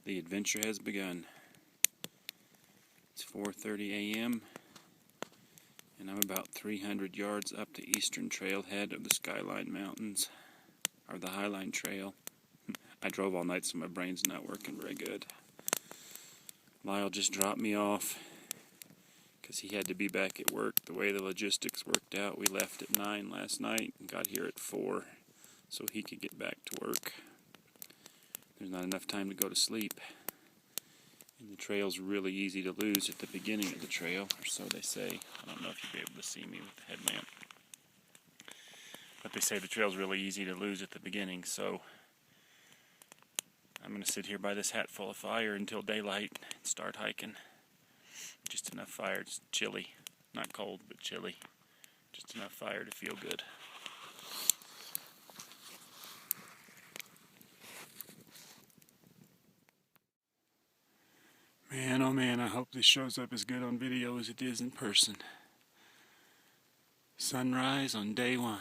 The adventure has begun. It's 4:30 a.m. and I'm about 300 yards up the eastern trailhead of the Skyline Mountains, or the Highline Trail. I drove all night so my brain's not working very good. Lyle just dropped me off because he had to be back at work. The way the logistics worked out, we left at 9 last night and got here at 4 so he could get back to work. There's not enough time to go to sleep. And the trail's really easy to lose at the beginning of the trail, or so they say. I don't know if you'll be able to see me with the headlamp. But they say the trail's really easy to lose at the beginning, so I'm going to sit here by this hat full of fire until daylight and start hiking. Just enough fire. It's chilly. Not cold, but chilly. Just enough fire to feel good. Man, oh man, I hope this shows up as good on video as it is in person. Sunrise on day 1.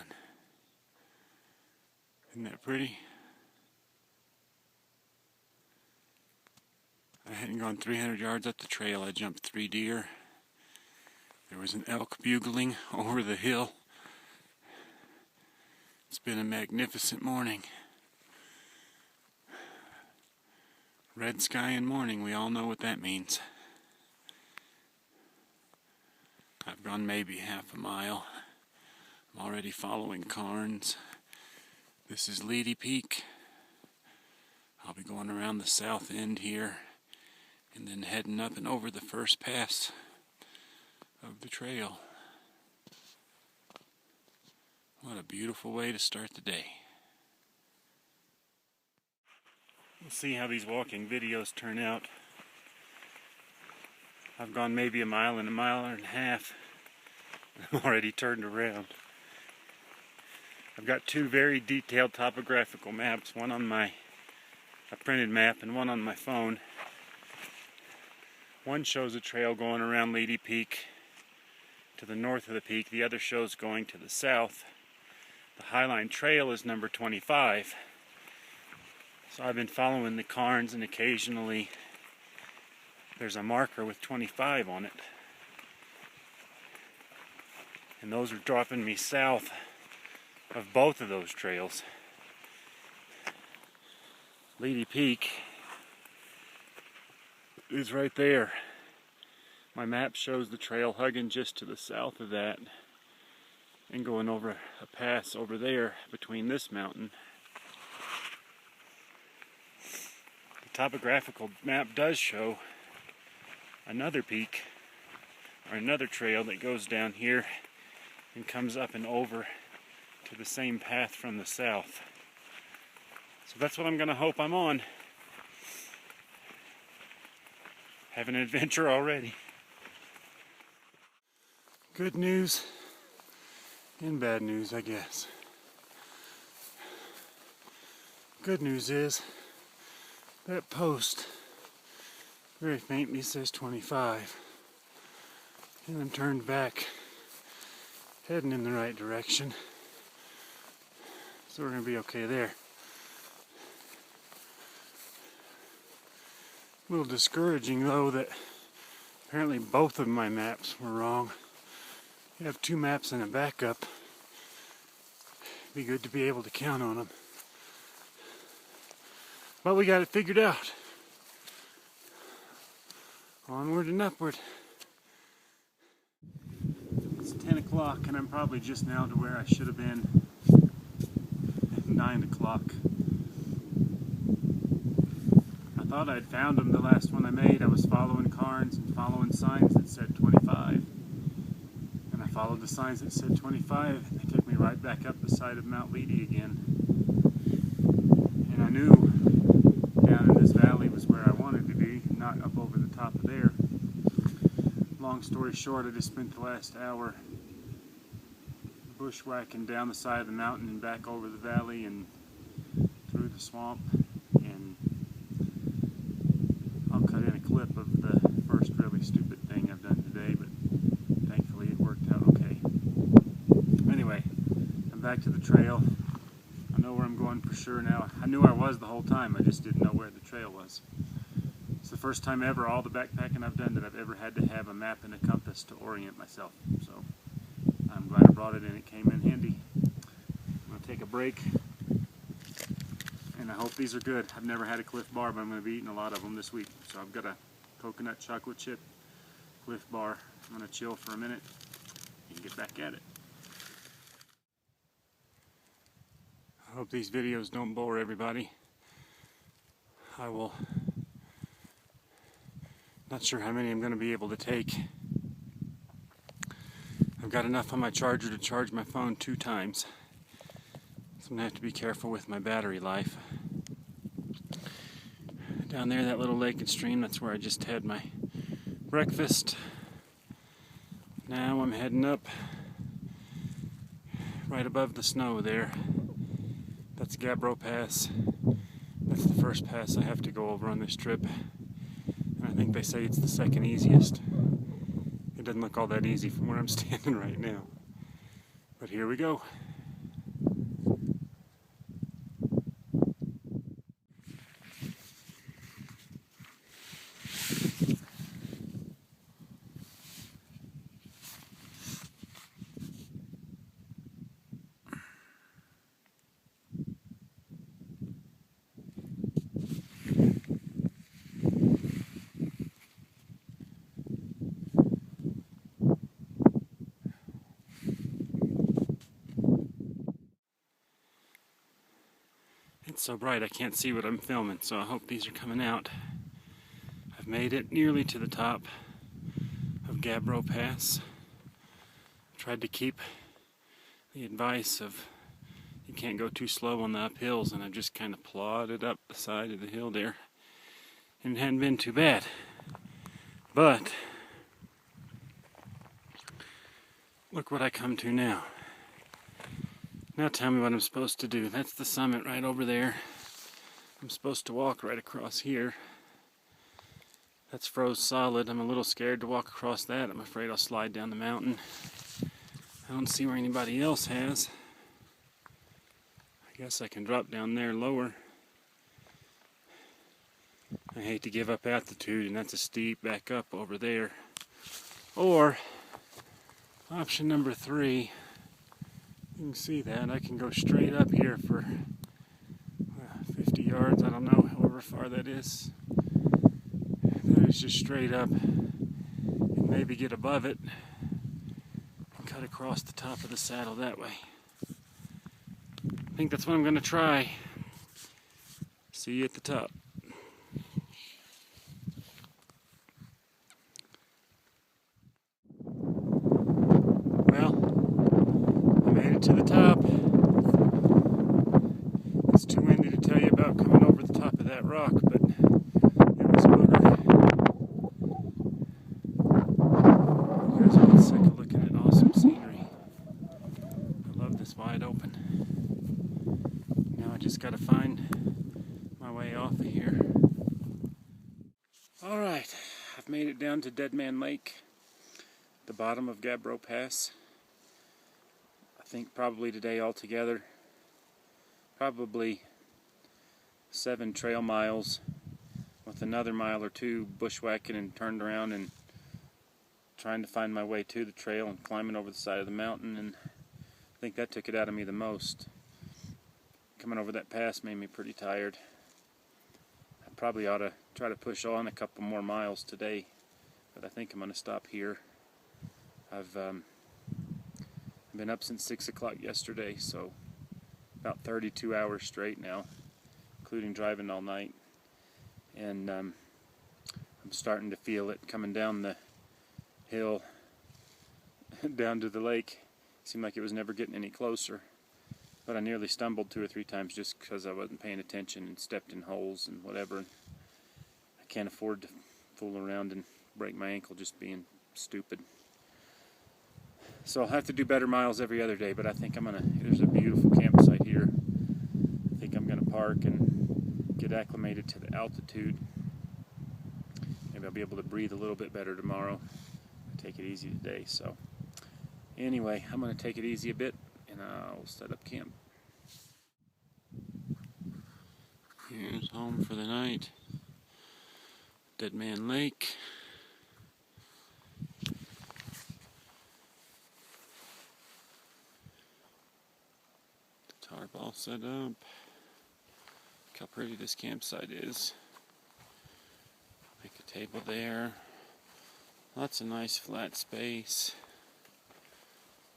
Isn't that pretty? I hadn't gone 300 yards up the trail. I jumped 3 deer. There was an elk bugling over the hill. It's been a magnificent morning. Red sky and morning, we all know what that means. I've gone maybe half a mile. I'm already following cairns. This is Leedy Peak. I'll be going around the south end here and then heading up and over the first pass of the trail. What a beautiful way to start the day. We'll see how these walking videos turn out. I've gone maybe a mile and a half. I'm already turned around. I've got 2 very detailed topographical maps, one on a printed map and one on my phone. One shows a trail going around Leedy Peak to the north of the peak. The other shows going to the south. The Highline Trail is number 25. So I've been following the cairns, and occasionally there's a marker with 25 on it. And those are dropping me south of both of those trails. Leedy Peak is right there. My map shows the trail hugging just to the south of that and going over a pass over there between this mountain. Topographical map does show another peak or another trail that goes down here and comes up and over to the same path from the south. So that's what I'm going to hope I'm on. Having an adventure already. Good news and bad news, I guess. Good news is that post very faintly says 25, and I'm turned back, heading in the right direction, so we're going to be okay there. A little discouraging though that apparently both of my maps were wrong. You have 2 maps and a backup. Be good to be able to count on them. But we got it figured out. Onward and upward. It's 10 o'clock and I'm probably just now to where I should have been at 9 o'clock. I thought I'd found them the last one I made. I was following cairns and following signs that said 25. And I followed the signs that said 25 and they took me right back up the side of Mount Leedy again. And I knew down in this valley was where I wanted to be, not up over the top of there. Long story short, I just spent the last hour bushwhacking down the side of the mountain and back over the valley and through the swamp, and I'll cut in a clip of the first really stupid thing I've done today, but thankfully it worked out okay. Anyway, I'm back to the trail. I know where I'm going for sure now. I knew I was the whole time, I just didn't know where the trail was. It's the first time ever, all the backpacking I've done, that I've ever had to have a map and a compass to orient myself. So I'm glad I brought it and it came in handy. I'm going to take a break, and I hope these are good. I've never had a Cliff Bar, but I'm going to be eating a lot of them this week. So I've got a coconut chocolate chip Cliff Bar. I'm going to chill for a minute and get back at it. I hope these videos don't bore everybody. Not sure how many I'm going to be able to take. I've got enough on my charger to charge my phone 2 times. So I'm going to have to be careful with my battery life. Down there, that little lake and stream, that's where I just had my breakfast. Now I'm heading up right above the snow there. That's Gabro Pass. That's the first pass I have to go over on this trip. And I think they say it's the second easiest. It doesn't look all that easy from where I'm standing right now. But here we go. It's so bright I can't see what I'm filming, so I hope these are coming out. I've made it nearly to the top of Gabro Pass. Tried to keep the advice of you can't go too slow on the uphills, and I've just kind of plodded up the side of the hill there. And it hadn't been too bad. But look what I come to now. Now tell me what I'm supposed to do. That's the summit right over there. I'm supposed to walk right across here. That's froze solid. I'm a little scared to walk across that. I'm afraid I'll slide down the mountain. I don't see where anybody else has. I guess I can drop down there lower. I hate to give up altitude, and that's a steep back up over there. Or option number 3. You can see that I can go straight up here for 50 yards. I don't know, however far that is. That is just straight up, and maybe get above it and cut across the top of the saddle that way. I think that's what I'm going to try. See you at the top. To the top. It's too windy to tell you about coming over the top of that rock, but it was booger. You guys are getting sick of looking at awesome scenery. I love this wide open. Now I just gotta find my way off of here. Alright, I've made it down to Dead Man Lake, the bottom of Gabro Pass. I think probably today altogether, probably 7 trail miles with another mile or 2 bushwhacking and turned around and trying to find my way to the trail and climbing over the side of the mountain, and I think that took it out of me the most. Coming over that pass made me pretty tired. I probably ought to try to push on a couple more miles today, but I think I'm going to stop here. I've been up since 6 o'clock yesterday, so about 32 hours straight now, including driving all night. And I'm starting to feel it coming down the hill down to the lake. It seemed like it was never getting any closer, but I nearly stumbled 2 or 3 times just because I wasn't paying attention and stepped in holes and whatever. I can't afford to fool around and break my ankle just being stupid. So I'll have to do better miles every other day, but I think there's a beautiful campsite here. I think I'm gonna park and get acclimated to the altitude. Maybe I'll be able to breathe a little bit better tomorrow. Take it easy today. So anyway, I'm gonna take it easy a bit and I'll set up camp. Here's home for the night. Dead Man Lake. Tarp all set up. Look how pretty this campsite is. Make a table there. Lots of nice flat space.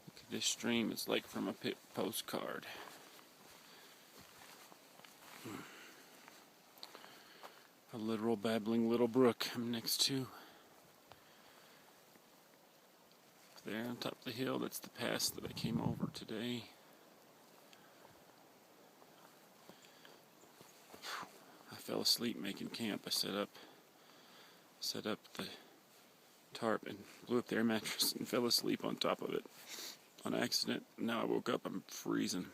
Look at this stream, it's like from a postcard. A literal babbling little brook I'm next to. There on top of the hill, that's the pass that I came over today. I fell asleep making camp. I set up the tarp and blew up the air mattress and fell asleep on top of it on accident. Now I woke up, I'm freezing.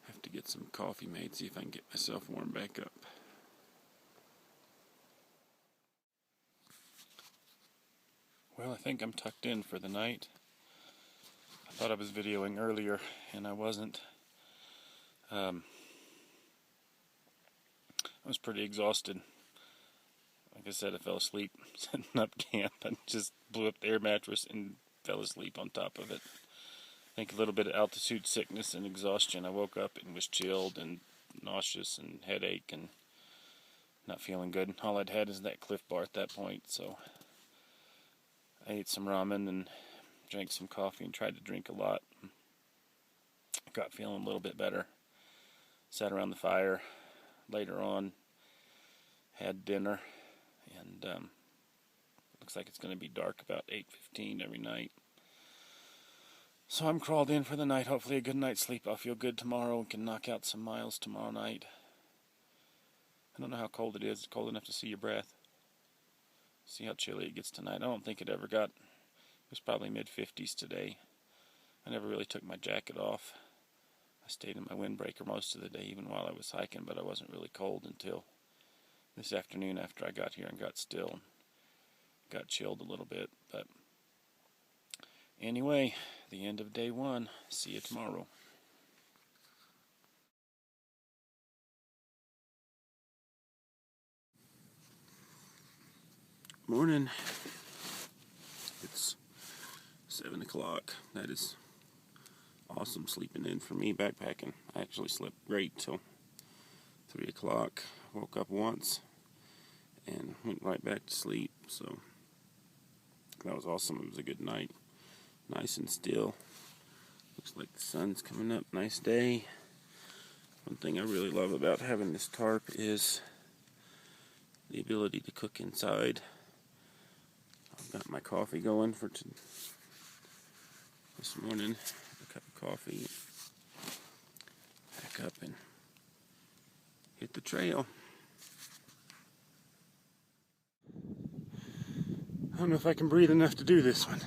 I have to get some coffee made, see if I can get myself warmed back up. Well, I think I'm tucked in for the night. I thought I was videoing earlier, and I wasn't. I was pretty exhausted. Like I said, I fell asleep setting up camp. I just blew up the air mattress and fell asleep on top of it. I think a little bit of altitude sickness and exhaustion. I woke up and was chilled and nauseous and headache and not feeling good. All I'd had is that Cliff Bar at that point, so I ate some ramen and drank some coffee and tried to drink a lot. Got feeling a little bit better. Sat around the fire later on, had dinner, and looks like it's going to be dark about 8:15 every night. So I'm crawled in for the night. Hopefully a good night's sleep. I'll feel good tomorrow and can knock out some miles tomorrow night. I don't know how cold it is. It's cold enough to see your breath. See how chilly it gets tonight. I don't think it ever got, it was probably mid-50s today. I never really took my jacket off. I stayed in my windbreaker most of the day, even while I was hiking, but I wasn't really cold until this afternoon after I got here and got still. Got chilled a little bit, but anyway, the end of day one. See you tomorrow. Morning. It's 7 o'clock. That is awesome sleeping in for me, backpacking. I actually slept great till 3 o'clock. Woke up once and went right back to sleep. So that was awesome. It was a good night. Nice and still. Looks like the sun's coming up. Nice day. One thing I really love about having this tarp is the ability to cook inside. I've got my coffee going for this morning. A cup of coffee. Pack up and hit the trail. I don't know if I can breathe enough to do this one.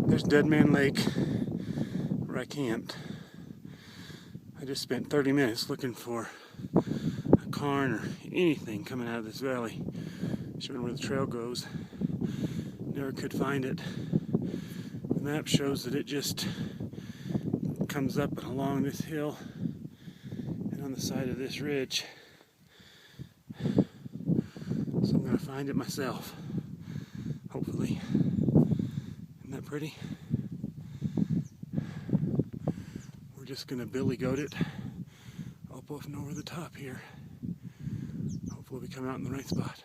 There's Dead Man Lake where I camped. I just spent 30 minutes looking for a cairn or anything coming out of this valley, showing where the trail goes. Never could find it. The map shows that it just comes up and along this hill and on the side of this ridge. So I'm going to find it myself, hopefully. Isn't that pretty? We're just going to billy goat it up off and over the top here. Hopefully we come out in the right spot.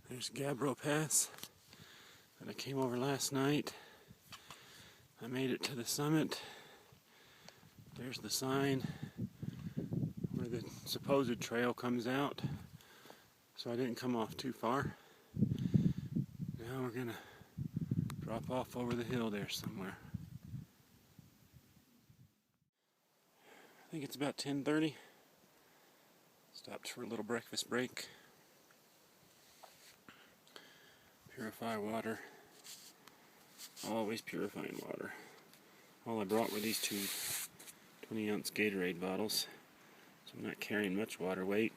There's Gabro Pass that I came over last night. I made it to the summit. There's the sign where the supposed trail comes out. So I didn't come off too far. Now we're gonna drop off over the hill there somewhere. I think it's about 10:30. Stopped for a little breakfast break. Purify water. Always purifying water. All I brought were these two 20-ounce Gatorade bottles, so I'm not carrying much water weight.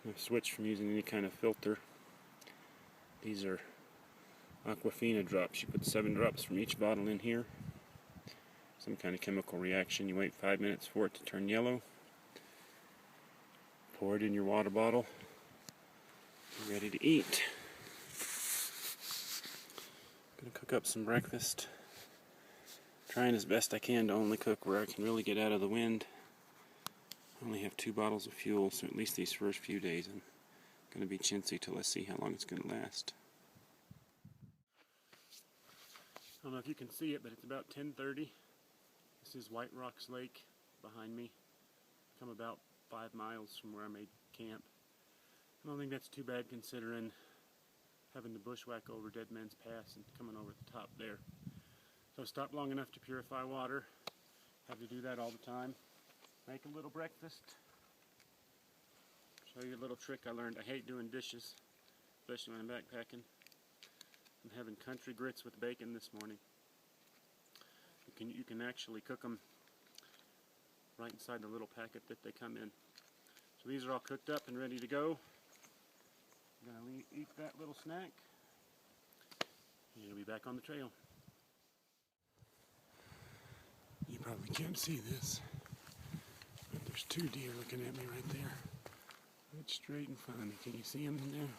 I've switched from using any kind of filter. These are Aquafina drops. You put 7 drops from each bottle in here. Some kind of chemical reaction. You wait 5 minutes for it to turn yellow. Pour it in your water bottle. Get ready to eat. Gonna cook up some breakfast. Trying as best I can to only cook where I can really get out of the wind. I only have 2 bottles of fuel, so at least these first few days I'm gonna be chintzy till I see how long it's gonna last. I don't know if you can see it, but it's about 10:30. This is White Rocks Lake behind me. I'm about 5 miles from where I made camp. I don't think that's too bad considering having to bushwhack over Dead Man's Pass and coming over the top there. So stop long enough to purify water. Have to do that all the time. Make a little breakfast. Show you a little trick I learned. I hate doing dishes, especially when I'm backpacking. I'm having country grits with bacon this morning. You can actually cook them right inside the little packet that they come in. So these are all cooked up and ready to go. I'm gonna eat that little snack. And you'll be back on the trail. You probably can't see this, but there's 2 deer looking at me right there. Right straight in front of me. Can you see them in there?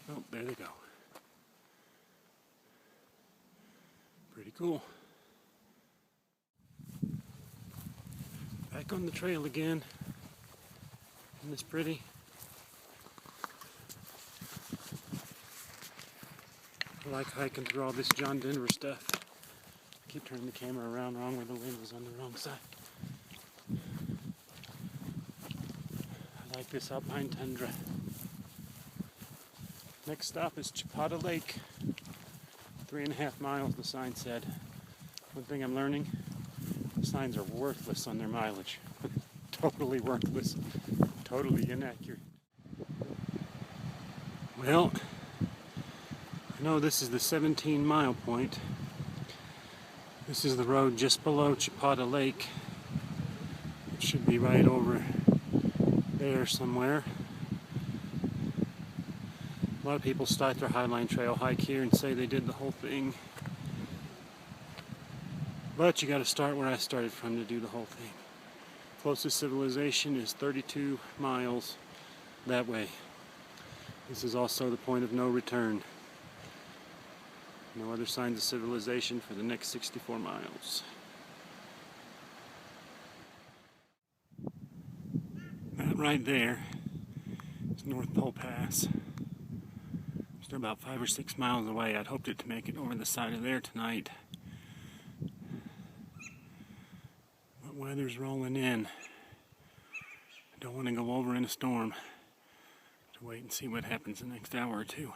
Oh, there they go. Pretty cool. Back on the trail again. Isn't this pretty? I like hiking through all this John Denver stuff. I keep turning the camera around wrong where the wind is on the wrong side. I like this alpine tundra. Next stop is Chipotle Lake. 3.5 miles, the sign said. One thing I'm learning, signs are worthless on their mileage. Totally worthless. Totally inaccurate. Well, I know this is the 17-mile point. This is the road just below Chipotle Lake. It should be right over there somewhere. A lot of people start their Highline Trail hike here and say they did the whole thing. But you got to start where I started from to do the whole thing. Closest civilization is 32 miles that way. This is also the point of no return. No other signs of civilization for the next 64 miles. That right there is North Pole Pass. Still about 5 or 6 miles away. I'd hoped it to make it over the side of there tonight. But weather's rolling in. I don't want to go over in a storm. To wait and see what happens the next hour or 2.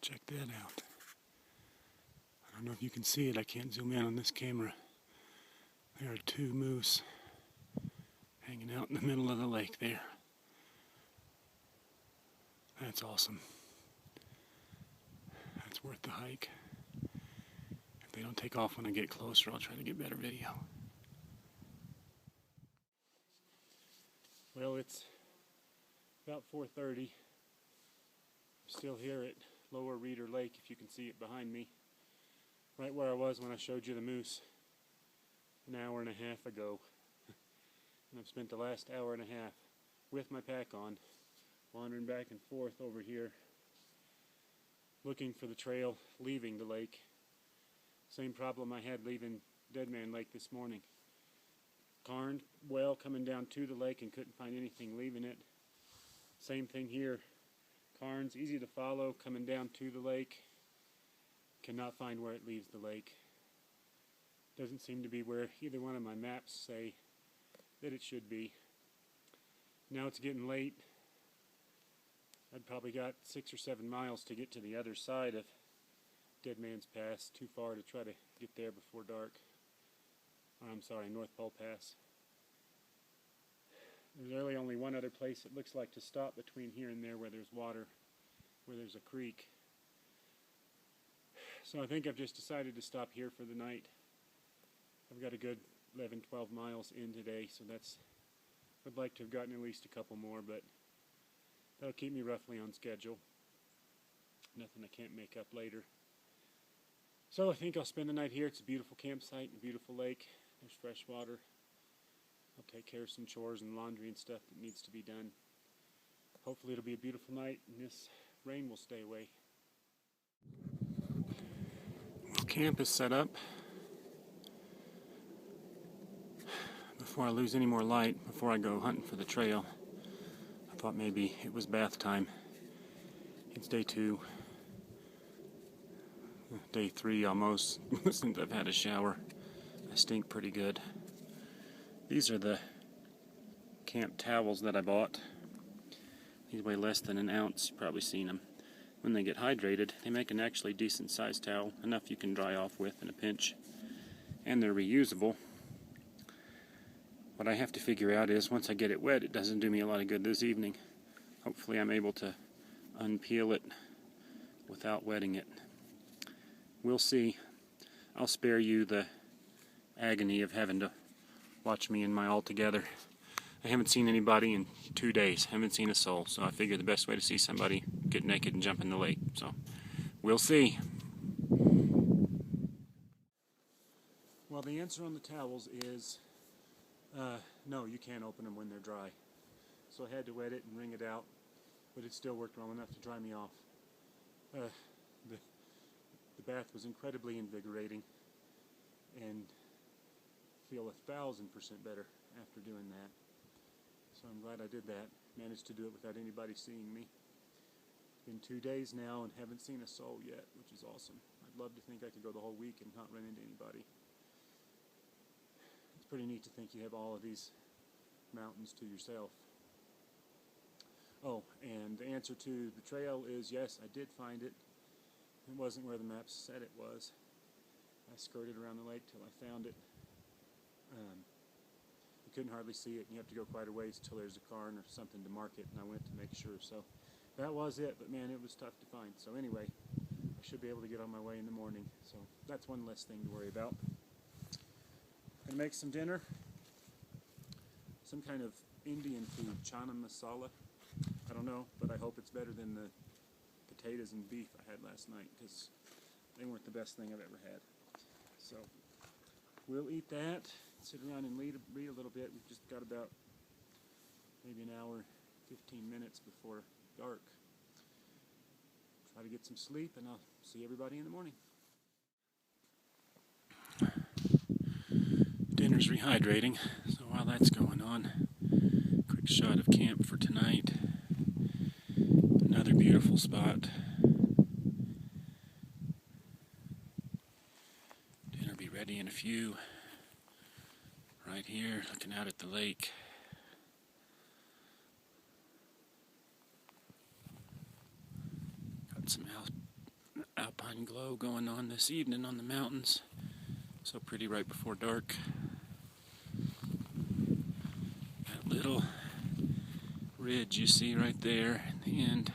Check that out. I don't know if you can see it. I can't zoom in on this camera. There are 2 moose hanging out in the middle of the lake there. That's awesome. That's worth the hike. If they don't take off when I get closer, I'll try to get better video. Well, it's about 4:30. I'm still here at Lower Reer Lake, if you can see it behind me. Right where I was when I showed you the moose an hour and a half ago. And I've spent the last hour and a half with my pack on, wandering back and forth over here, looking for the trail leaving the lake. Same problem I had leaving Dead Man Lake this morning. Cairn well coming down to the lake and couldn't find anything leaving it. Same thing here. Cairn's easy to follow coming down to the lake. Cannot find where it leaves the lake. Doesn't seem to be where either one of my maps say that it should be. Now it's getting late. I'd probably got 6 or 7 miles to get to the other side of Dead Man's Pass. Too far to try to get there before dark. I'm sorry, North Pole Pass. There's really only one other place it looks like to stop between here and there where there's water, where there's a creek. So I think I've just decided to stop here for the night. I've got a good 11, 12 miles in today, so that's, I'd like to have gotten at least a couple more, but that'll keep me roughly on schedule. Nothing I can't make up later. So I think I'll spend the night here. It's a beautiful campsite, a beautiful lake. There's fresh water. I'll take care of some chores and laundry and stuff that needs to be done. Hopefully it'll be a beautiful night and this rain will stay away. Well, camp is set up. Before I lose any more light, before I go hunting for the trail, I thought maybe it was bath time. It's day 2. Day 3 almost, since I've had a shower. I stink pretty good. These are the camp towels that I bought. These weigh less than an ounce. You've probably seen them. When they get hydrated, they make an actually decent sized towel, enough you can dry off with in a pinch. And they're reusable. What I have to figure out is, once I get it wet, it doesn't do me a lot of good this evening. Hopefully I'm able to unpeel it without wetting it. We'll see. I'll spare you the agony of having to watch me and my all together. I haven't seen anybody in 2 days. I haven't seen a soul, so I figure the best way to see somebody, get naked and jump in the lake. So, we'll see. Well, the answer on the towels is no, you can't open them when they're dry. So I had to wet it and wring it out, but it still worked well enough to dry me off. The bath was incredibly invigorating, and feel 1,000% better after doing that. So I'm glad I did that. Managed to do it without anybody seeing me. Been 2 days now and haven't seen a soul yet, which is awesome. I'd love to think I could go the whole week and not run into anybody. It's pretty neat to think you have all of these mountains to yourself. Oh, and the answer to the trail is yes, I did find it. It wasn't where the maps said it was. I skirted around the lake till I found it. You couldn't hardly see it, and you have to go quite a ways till there's a cairn or something to mark it, and I went to make sure. So that was it, but man, it was tough to find. So anyway, I should be able to get on my way in the morning. So that's one less thing to worry about. Gonna make some dinner. Some kind of Indian food, chana masala. I don't know, but I hope it's better than the potatoes and beef I had last night, because they weren't the best thing I've ever had. So we'll eat that, sit around and read a little bit. We've just got about maybe an hour, 15 minutes before dark. Try to get some sleep, and I'll see everybody in the morning. Dinner's rehydrating, so while that's going on, quick shot of camp for tonight. Another beautiful spot. Dinner will be ready in a few. Right here, looking out at the lake. Got some alpine glow going on this evening on the mountains. So pretty right before dark. That little ridge you see right there at the end,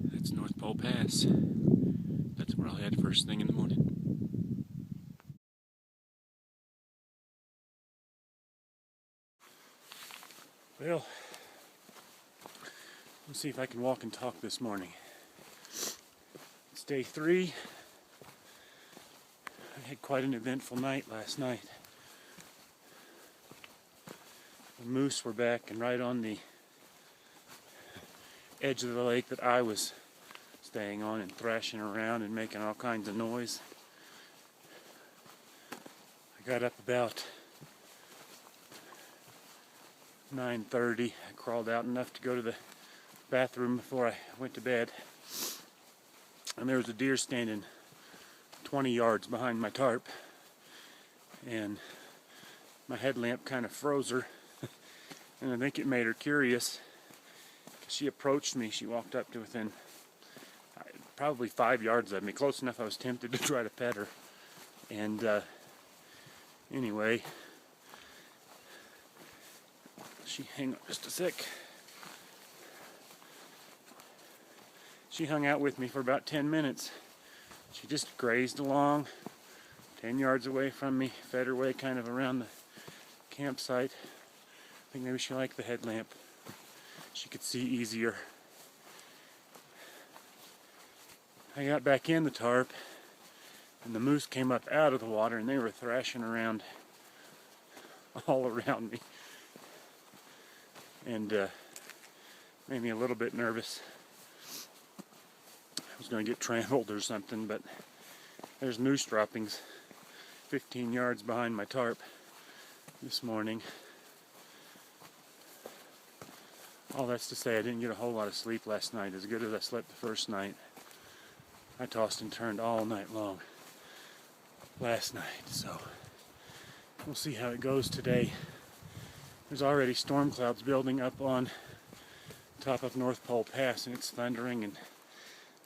that's North Pole Pass. That's where I'll head first thing in the morning. Well, let's see if I can walk and talk this morning. It's day 3. I had quite an eventful night last night. The moose were back and right on the edge of the lake that I was staying on and thrashing around and making all kinds of noise. I got up about 9:30. I crawled out enough to go to the bathroom before I went to bed. And there was a deer standing 20 yards behind my tarp. And my headlamp kind of froze her. And I think it made her curious. She approached me. She walked up to within probably 5 yards of me. Close enough I was tempted to try to pet her. And anyway, hang on just a sec. She hung out with me for about 10 minutes. She just grazed along 10 yards away from me, fed her way kind of around the campsite. I think maybe she liked the headlamp. She could see easier. I got back in the tarp, and the moose came up out of the water, and they were thrashing around all around me. And made me a little bit nervous. I was going to get trampled or something, but there's moose droppings 15 yards behind my tarp this morning. All that's to say, I didn't get a whole lot of sleep last night. As good as I slept the first night, I tossed and turned all night long last night, so we'll see how it goes today. There's already storm clouds building up on top of North Pole Pass, and it's thundering, and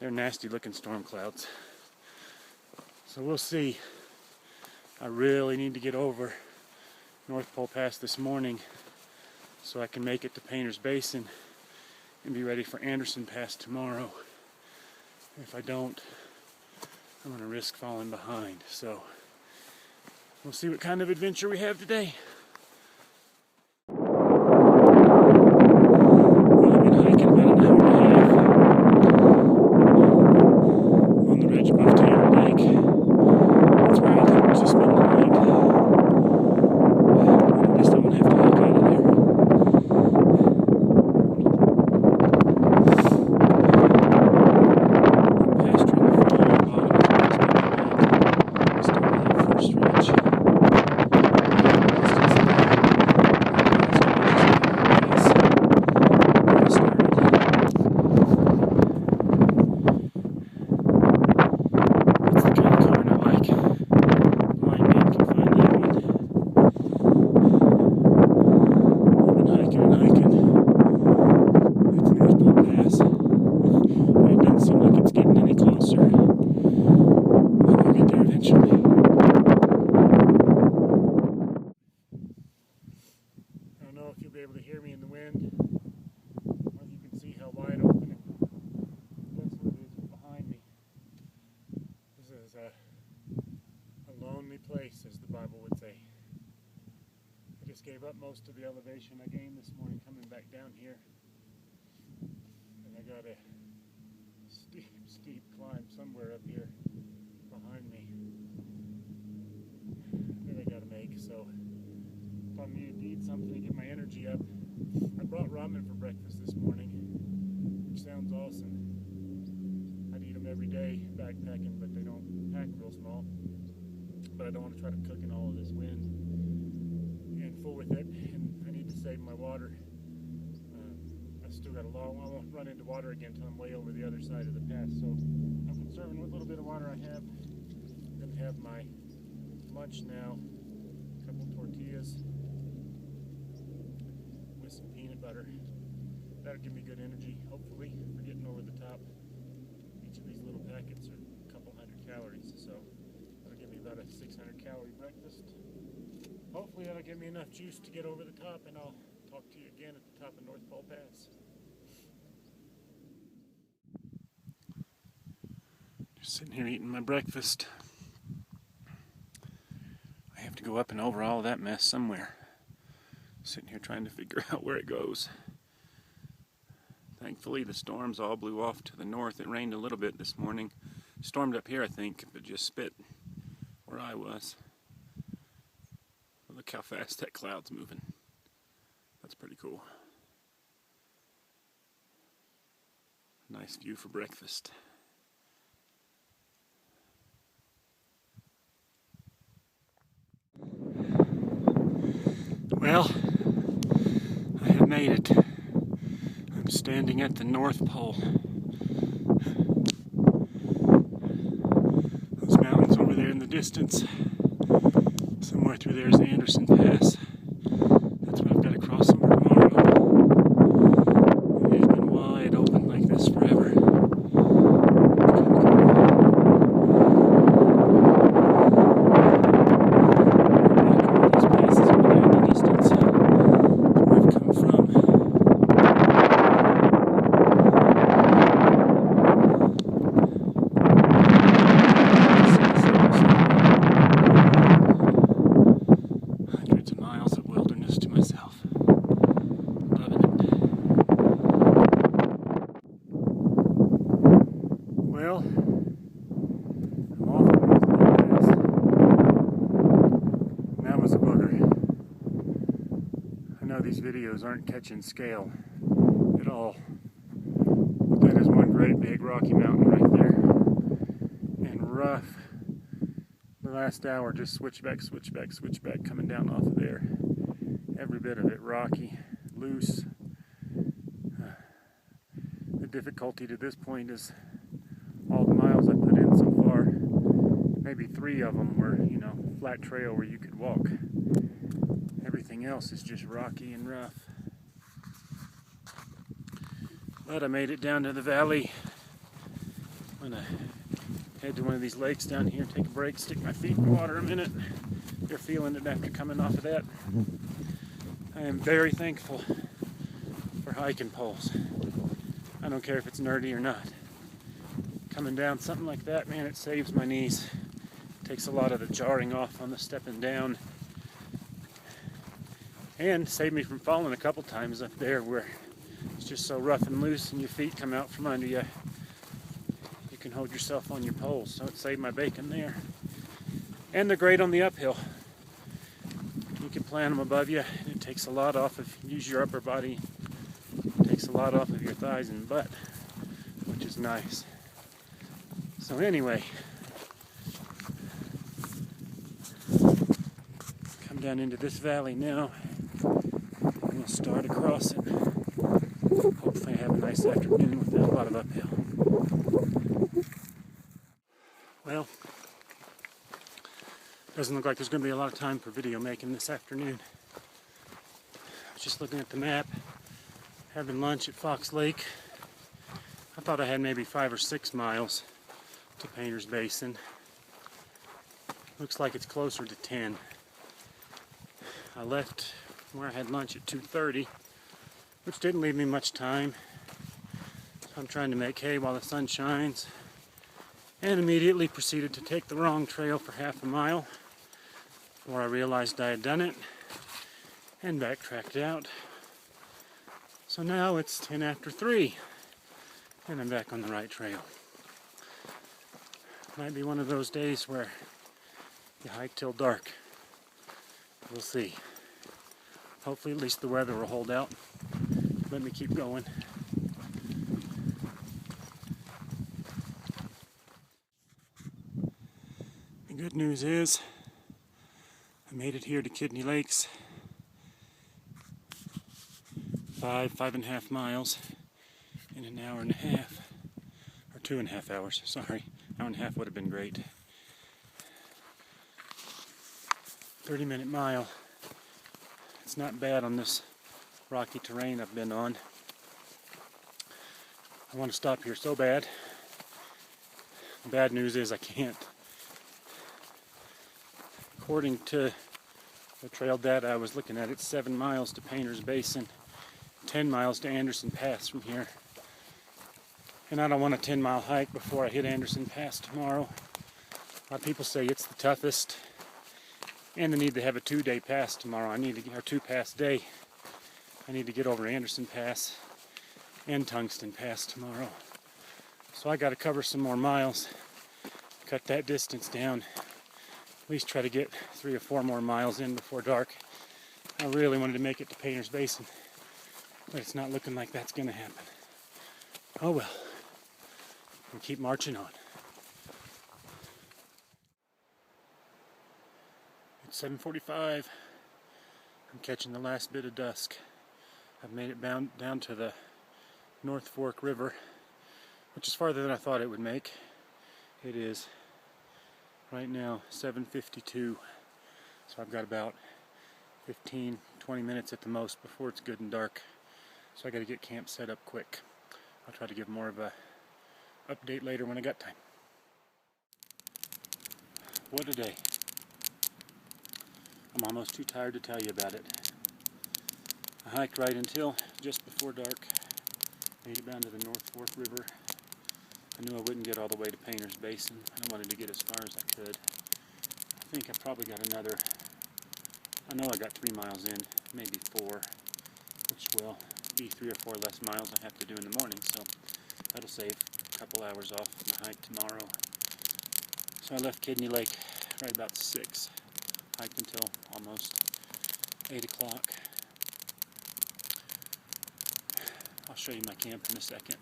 they're nasty looking storm clouds. So we'll see. I really need to get over North Pole Pass this morning so I can make it to Painter's Basin and be ready for Anderson Pass tomorrow. If I don't, I'm going to risk falling behind. So we'll see what kind of adventure we have today. Place, as the Bible would say. I just gave up most of the elevation I gained this morning coming back down here, and I got a steep climb somewhere up here behind me that I gotta make. So if I need to eat something to get my energy up, I brought ramen for breakfast this morning, which sounds awesome. I'd eat them every day backpacking, but they don't pack real small. But I don't want to try to cook in all of this wind and fool with it, and I need to save my water. I've still got a long, I won't run into water again until I'm way over the other side of the pass, so I'm conserving what little bit of water I have. I'm going to have my lunch now, a couple tortillas with some peanut butter. That'll give me good energy, hopefully, for getting over the top. Each of these little packets are a couple hundred calories, so give me about a 600-calorie breakfast. Hopefully that'll give me enough juice to get over the top, and I'll talk to you again at the top of North Pole Pass. Just sitting here eating my breakfast. I have to go up and over all of that mess somewhere. Sitting here trying to figure out where it goes. Thankfully the storms all blew off to the north. It rained a little bit this morning. Stormed up here, I think, but just spit where I was. Look how fast that cloud's moving. That's pretty cool. Nice view for breakfast. Well, I have made it. I'm standing at the North Pole. Those mountains over there in the distance. Somewhere through there is Anderson Pass. That's what I've got to cross over tomorrow. They've been wide open like this forever. It's kind of cool. These passes over there in the distance. That's where I've come from. these videos aren't catching scale at all. But that is one great big rocky mountain right there. And rough. The last hour just switchback coming down off of there. Every bit of it rocky, loose. The difficulty to this point is all the miles I put in so far. Maybe 3 of them were, you know, flat trail where you could walk. Everything else is just rocky and rough. But I made it down to the valley. I'm gonna head to one of these lakes down here, take a break, stick my feet in the water a minute. They're feeling it after coming off of that. I am very thankful for hiking poles. I don't care if it's nerdy or not. Coming down something like that, man, it saves my knees. It takes a lot of the jarring off on the stepping down. And saved me from falling a couple times up there where it's just so rough and loose and your feet come out from under you. You can hold yourself on your poles, so it saved my bacon there. And they're great on the uphill. You can plant them above you. It takes a lot off of, use your upper body. It takes a lot off of your thighs and butt, which is nice. So anyway, come down into this valley now. We'll start across it. Hopefully have a nice afternoon without a lot of uphill. Well, doesn't look like there's going to be a lot of time for video making this afternoon. I was just looking at the map, having lunch at Fox Lake. I thought I had maybe 5 or 6 miles to Painter's Basin. Looks like it's closer to 10. I left where I had lunch at 2:30, which didn't leave me much time. So I'm trying to make hay while the sun shines, and immediately proceeded to take the wrong trail for half a mile before I realized I had done it and backtracked out. So now it's 10 after 3 and I'm back on the right trail. Might be one of those days where you hike till dark. We'll see. Hopefully at least the weather will hold out. Let me keep going. The good news is I made it here to Kidney Lakes. 5.5 miles in an hour and a half. Or 2.5 hours, sorry. Hour and a half would have been great. 30-minute mile. It's not bad on this rocky terrain I've been on. I want to stop here so bad. The bad news is I can't. According to the trail data I was looking at, it's 7 miles to Painter's Basin, 10 miles to Anderson Pass from here. And I don't want a 10-mile hike before I hit Anderson Pass tomorrow. A lot of people say it's the toughest, and they need to have a 2-day pass tomorrow. I need to get our 2-pass day. I need to get over Anderson Pass and Tungsten Pass tomorrow. So I got to cover some more miles, cut that distance down, at least try to get 3 or 4 more miles in before dark. I really wanted to make it to Painter's Basin, but it's not looking like that's going to happen. Oh well, we'll keep marching on. It's 7:45. I'm catching the last bit of dusk. I've made it down to the North Fork River, which is farther than I thought it would make. It is right now 7:52, so I've got about 15-20 minutes at the most before it's good and dark. So I got to get camp set up quick. I'll try to give more of a update later when I got time. What a day. I'm almost too tired to tell you about it. I hiked right until just before dark. Made it down to the North Fork River. I knew I wouldn't get all the way to Painter's Basin. I wanted to get as far as I could. I think I probably got another, I know I got 3 miles in, maybe 4, which will be 3 or 4 less miles I have to do in the morning, so that'll save a couple hours off my hike tomorrow. So I left Kidney Lake right about 6, hiked until almost 8 o'clock. I'll show you my camp in a second.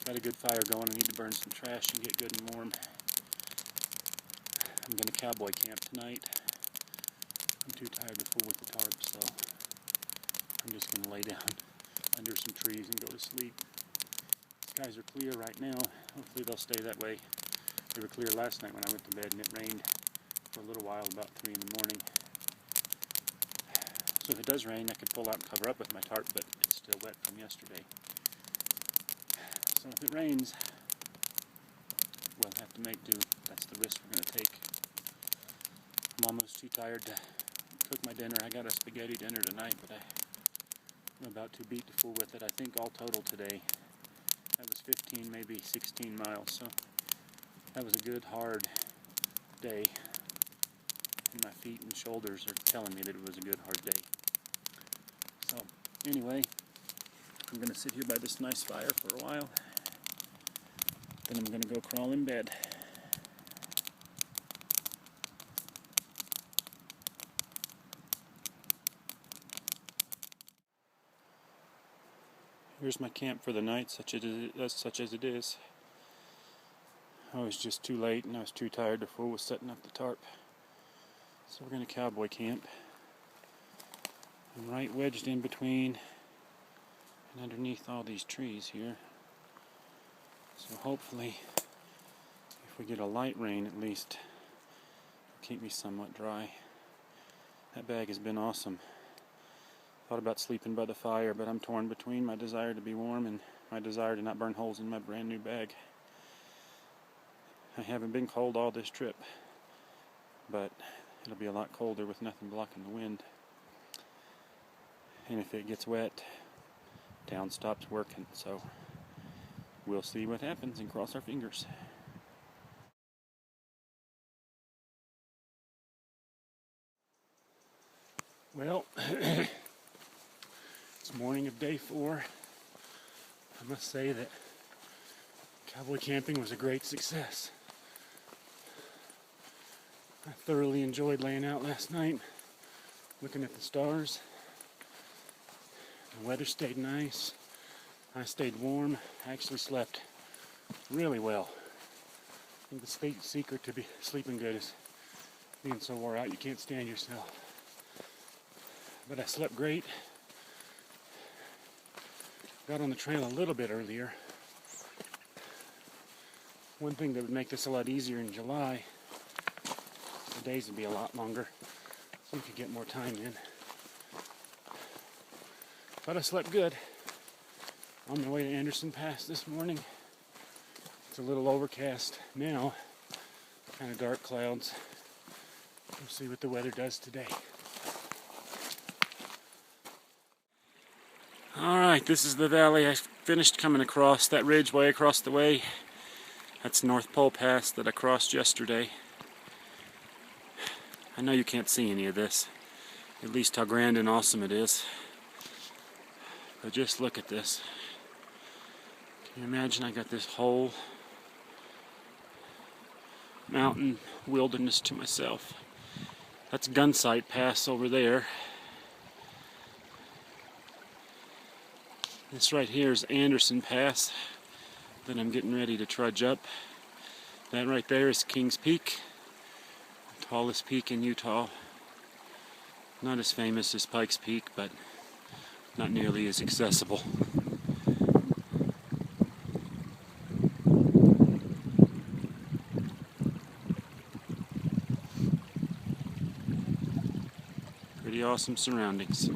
Got a good fire going. I need to burn some trash and get good and warm. I'm going to cowboy camp tonight. I'm too tired to fool with the tarp, so I'm just going to lay down under some trees and go to sleep. Skies are clear right now. Hopefully they'll stay that way. They were clear last night when I went to bed and it rained for a little while, about 3 in the morning. So if it does rain, I could pull out and cover up with my tarp, but it's still wet from yesterday. So if it rains, we'll have to make do. That's the risk we're going to take. I'm almost too tired to cook my dinner. I got a spaghetti dinner tonight, but I'm about too beat to fool with it. I think all total today, that was 15, maybe 16 miles. So that was a good, hard day. And my feet and shoulders are telling me that it was a good, hard day. So anyway, I'm going to sit here by this nice fire for a while. Then I'm going to go crawl in bed. Here's my camp for the night, such as it is. I was just too late and I was too tired to fool with setting up the tarp. So we're going to cowboy camp. I'm right wedged in between and underneath all these trees here. So hopefully, if we get a light rain at least, it'll keep me somewhat dry. That bag has been awesome. Thought about sleeping by the fire, but I'm torn between my desire to be warm and my desire to not burn holes in my brand new bag. I haven't been cold all this trip, but it'll be a lot colder with nothing blocking the wind. And if it gets wet, down stops working, so we'll see what happens and cross our fingers. Well, it's morning of day 4. I must say that cowboy camping was a great success. I thoroughly enjoyed laying out last night, looking at the stars. The weather stayed nice. I stayed warm. I actually slept really well. I think the secret to sleeping good is being so wore out you can't stand yourself. But I slept great. Got on the trail a little bit earlier. One thing that would make this a lot easier in July, the days would be a lot longer, so we could get more time in. But I slept good. On my way to Anderson Pass this morning. It's a little overcast now, kind of dark clouds. We'll see what the weather does today. Alright, this is the valley I finished coming across, that ridge way across the way. That's North Pole Pass that I crossed yesterday. I know you can't see any of this, at least how grand and awesome it is. But just look at this. Can you imagine I got this whole mountain wilderness to myself? That's Gunsight Pass over there. This right here is Anderson Pass that I'm getting ready to trudge up. That right there is Kings Peak, the tallest peak in Utah. Not as famous as Pikes Peak, but not nearly as accessible. Pretty awesome surroundings.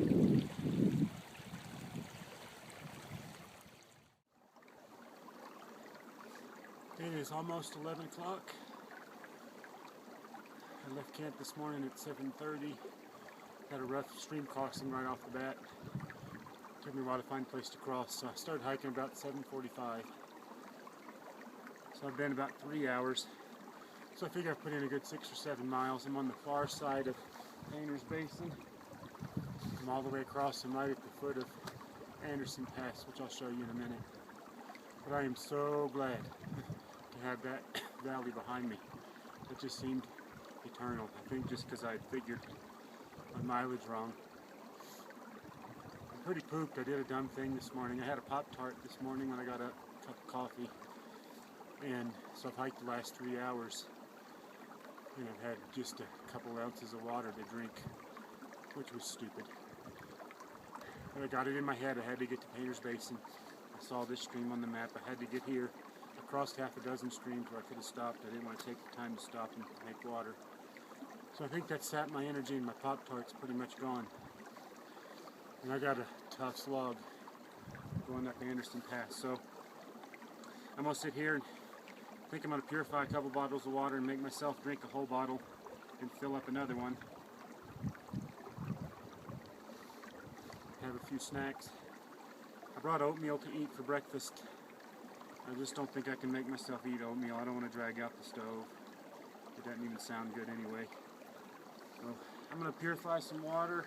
It is almost 11 o'clock. I left camp this morning at 7:30. Had a rough stream crossing right off the bat. Took me a while to find a place to cross, so I started hiking about 7:45. So I've been about 3 hours. So I figure I put in a good 6 or 7 miles. I'm on the far side of Painter's Basin. I'm all the way across and right at the foot of Anderson Pass, which I'll show you in a minute. But I am so glad to have that valley behind me. It just seemed eternal. I think just because I had figured my mileage wrong. pretty pooped. I did a dumb thing this morning. I had a Pop-Tart this morning when I got up, a cup of coffee. And so I've hiked the last 3 hours. And I've had just a couple ounces of water to drink, which was stupid. But I got it in my head. I had to get to Painter's Basin. I saw this stream on the map. I had to get here. I crossed half a dozen streams where I could have stopped. I didn't want to take the time to stop and make water. So I think that sapped my energy, and my Pop-Tart's pretty much gone. And I got a tough slog going up Anderson Pass. So I'm going to sit here and think I'm going to purify a couple bottles of water and make myself drink a whole bottle and fill up another one. Have a few snacks. I brought oatmeal to eat for breakfast. I just don't think I can make myself eat oatmeal. I don't want to drag out the stove. It doesn't even sound good anyway. So I'm going to purify some water.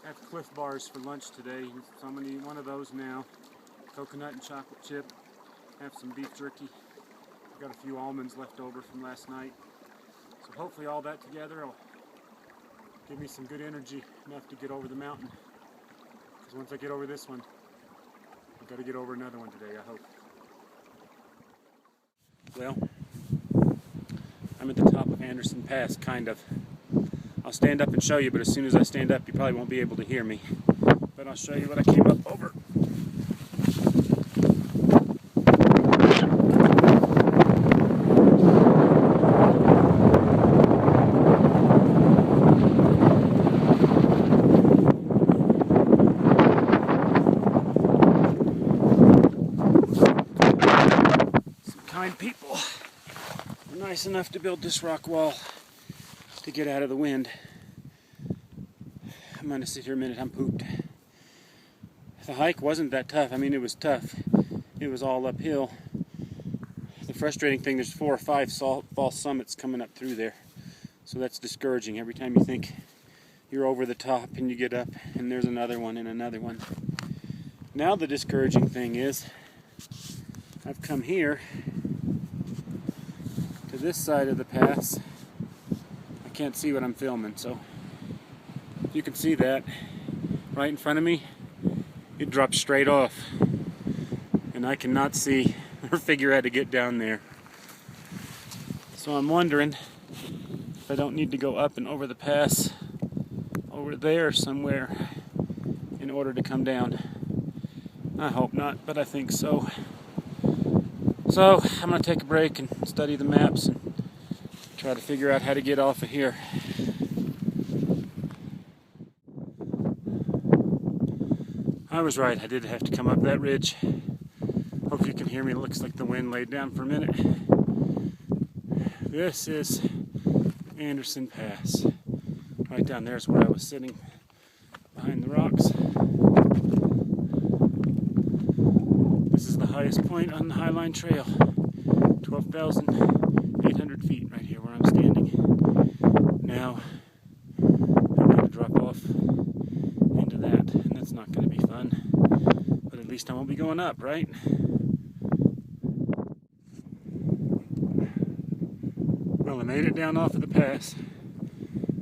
I have Cliff Bars for lunch today, so I'm going to eat one of those now. Coconut and chocolate chip. Have some beef jerky. I've got a few almonds left over from last night. So hopefully all that together will give me some good energy, enough to get over the mountain. Because once I get over this one, I've got to get over another one today, I hope. Well, I'm at the top of Anderson Pass, kind of. I'll stand up and show you, but as soon as I stand up, you probably won't be able to hear me. But I'll show you what I came up over. Some kind people were nice enough to build this rock wall to get out of the wind. I'm going to sit here a minute. I'm pooped. The hike wasn't that tough. I mean, it was tough. It was all uphill. The frustrating thing, there's 4 or 5 false summits coming up through there. So that's discouraging. Every time you think you're over the top and you get up and there's another one and another one. Now the discouraging thing is I've come here to this side of the pass. I can't see what I'm filming, so you can see that right in front of me. It drops straight off, and I cannot see or figure out how to get down there. So I'm wondering if I don't need to go up and over the pass over there somewhere in order to come down. I hope not, but I think so. So I'm going to take a break and study the maps and try to figure out how to get off of here. I was right, I did have to come up that ridge. Hope you can hear me. It looks like the wind laid down for a minute. This is Anderson Pass. Right down there is where I was sitting behind the rocks. This is the highest point on the Highline Trail. 12,800 feet right here where I'm standing. Now I'm going to drop off into that, and that's not going to be fun. But at least I won't be going up, right? Well, I made it down off of the pass.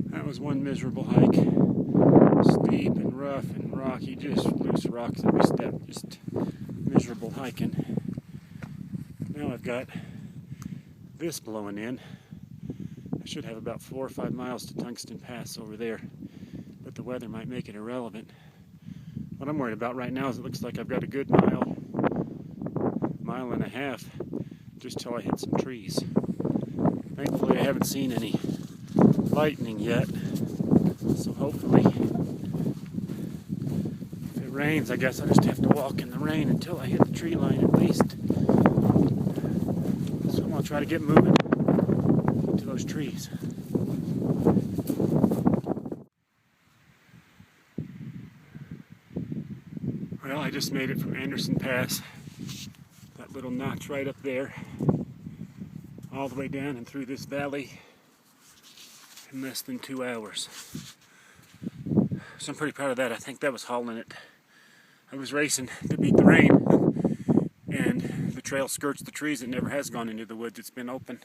That was one miserable hike. Steep and rough and rocky, just loose rocks every step, just miserable hiking. Now I've got this blowing in. I should have about 4 or 5 miles to Tungsten Pass over there, but the weather might make it irrelevant. What I'm worried about right now is it looks like I've got a good mile and a half, just till I hit some trees. Thankfully I haven't seen any lightning yet, so hopefully if it rains, I guess I'll just have to walk in the rain until I hit the tree line at least. So I'm going to try to get moving to those trees. Well, I just made it from Anderson Pass, that little notch right up there, all the way down and through this valley in less than 2 hours. So I'm pretty proud of that. I think that was hauling it. I was racing to beat the rain, and the trail skirts the trees. It never has gone into the woods. It's been open.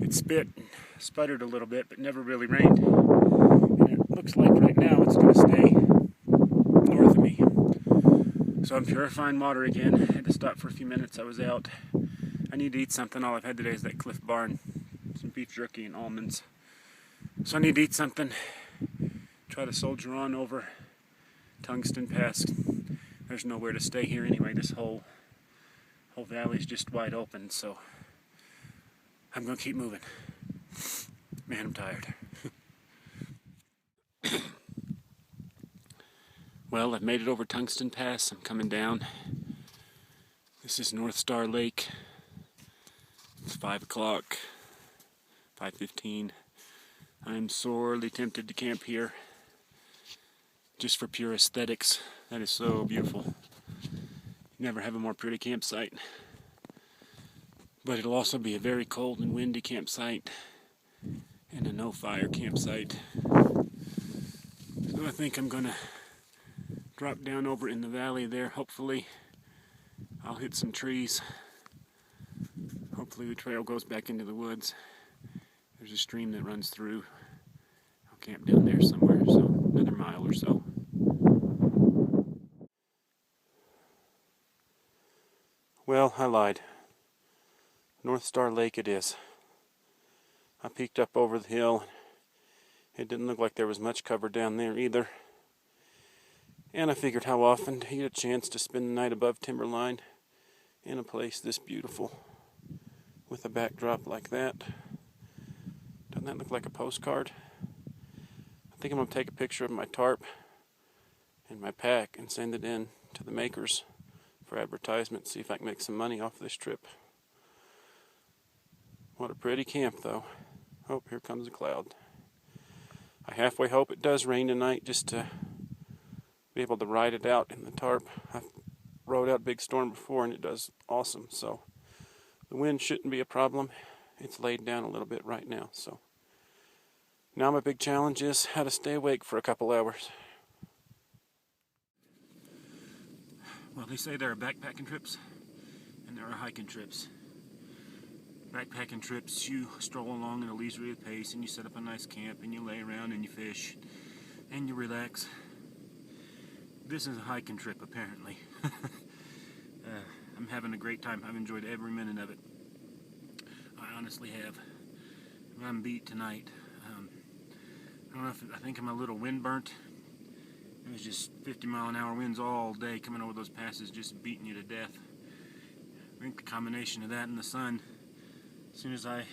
It spit and sputtered a little bit, but never really rained. And it looks like right now it's going to stay north of So I'm purifying water again. I had to stop for a few minutes. I was out. I need to eat something. All I've had today is that Cliff Bar and some beef jerky and almonds. So I need to eat something. Try to soldier on over Tungsten Pass. There's nowhere to stay here anyway. This whole valley's just wide open, so I'm gonna keep moving. Man, I'm tired. Well, I've made it over Tungsten Pass. I'm coming down. This is Northstar Lake. It's 5 o'clock, 5:15. I'm sorely tempted to camp here just for pure aesthetics. That is so beautiful. You never have a more pretty campsite. But it'll also be a very cold and windy campsite and a no-fire campsite. So I think I'm gonna drop down over in the valley there. Hopefully I'll hit some trees. Hopefully the trail goes back into the woods. There's a stream that runs through. I'll camp down there somewhere, so another mile or so. Well, I lied. Northstar Lake it is. I peeked up over the hill. It didn't look like there was much cover down there either. And I figured how often do you get a chance to spend the night above timberline in a place this beautiful with a backdrop like that. Doesn't that look like a postcard? I think I'm going to take a picture of my tarp and my pack and send it in to the makers for advertisement, see if I can make some money off this trip. What a pretty camp though. Oh, here comes a cloud. I halfway hope it does rain tonight just to be able to ride it out in the tarp. I've rode out Big Storm before and it does awesome, so the wind shouldn't be a problem. It's laid down a little bit right now, so now my big challenge is how to stay awake for a couple hours. Well, they say there are backpacking trips and there are hiking trips. Backpacking trips, you stroll along at a leisurely pace and you set up a nice camp and you lay around and you fish and you relax. This is a hiking trip, apparently. I'm having a great time. I've enjoyed every minute of it. I honestly have. I'm beat tonight. I don't know if I think I'm a little wind burnt. It was just 50-mile-an-hour winds all day coming over those passes, just beating you to death. I think the combination of that and the sun. As soon as I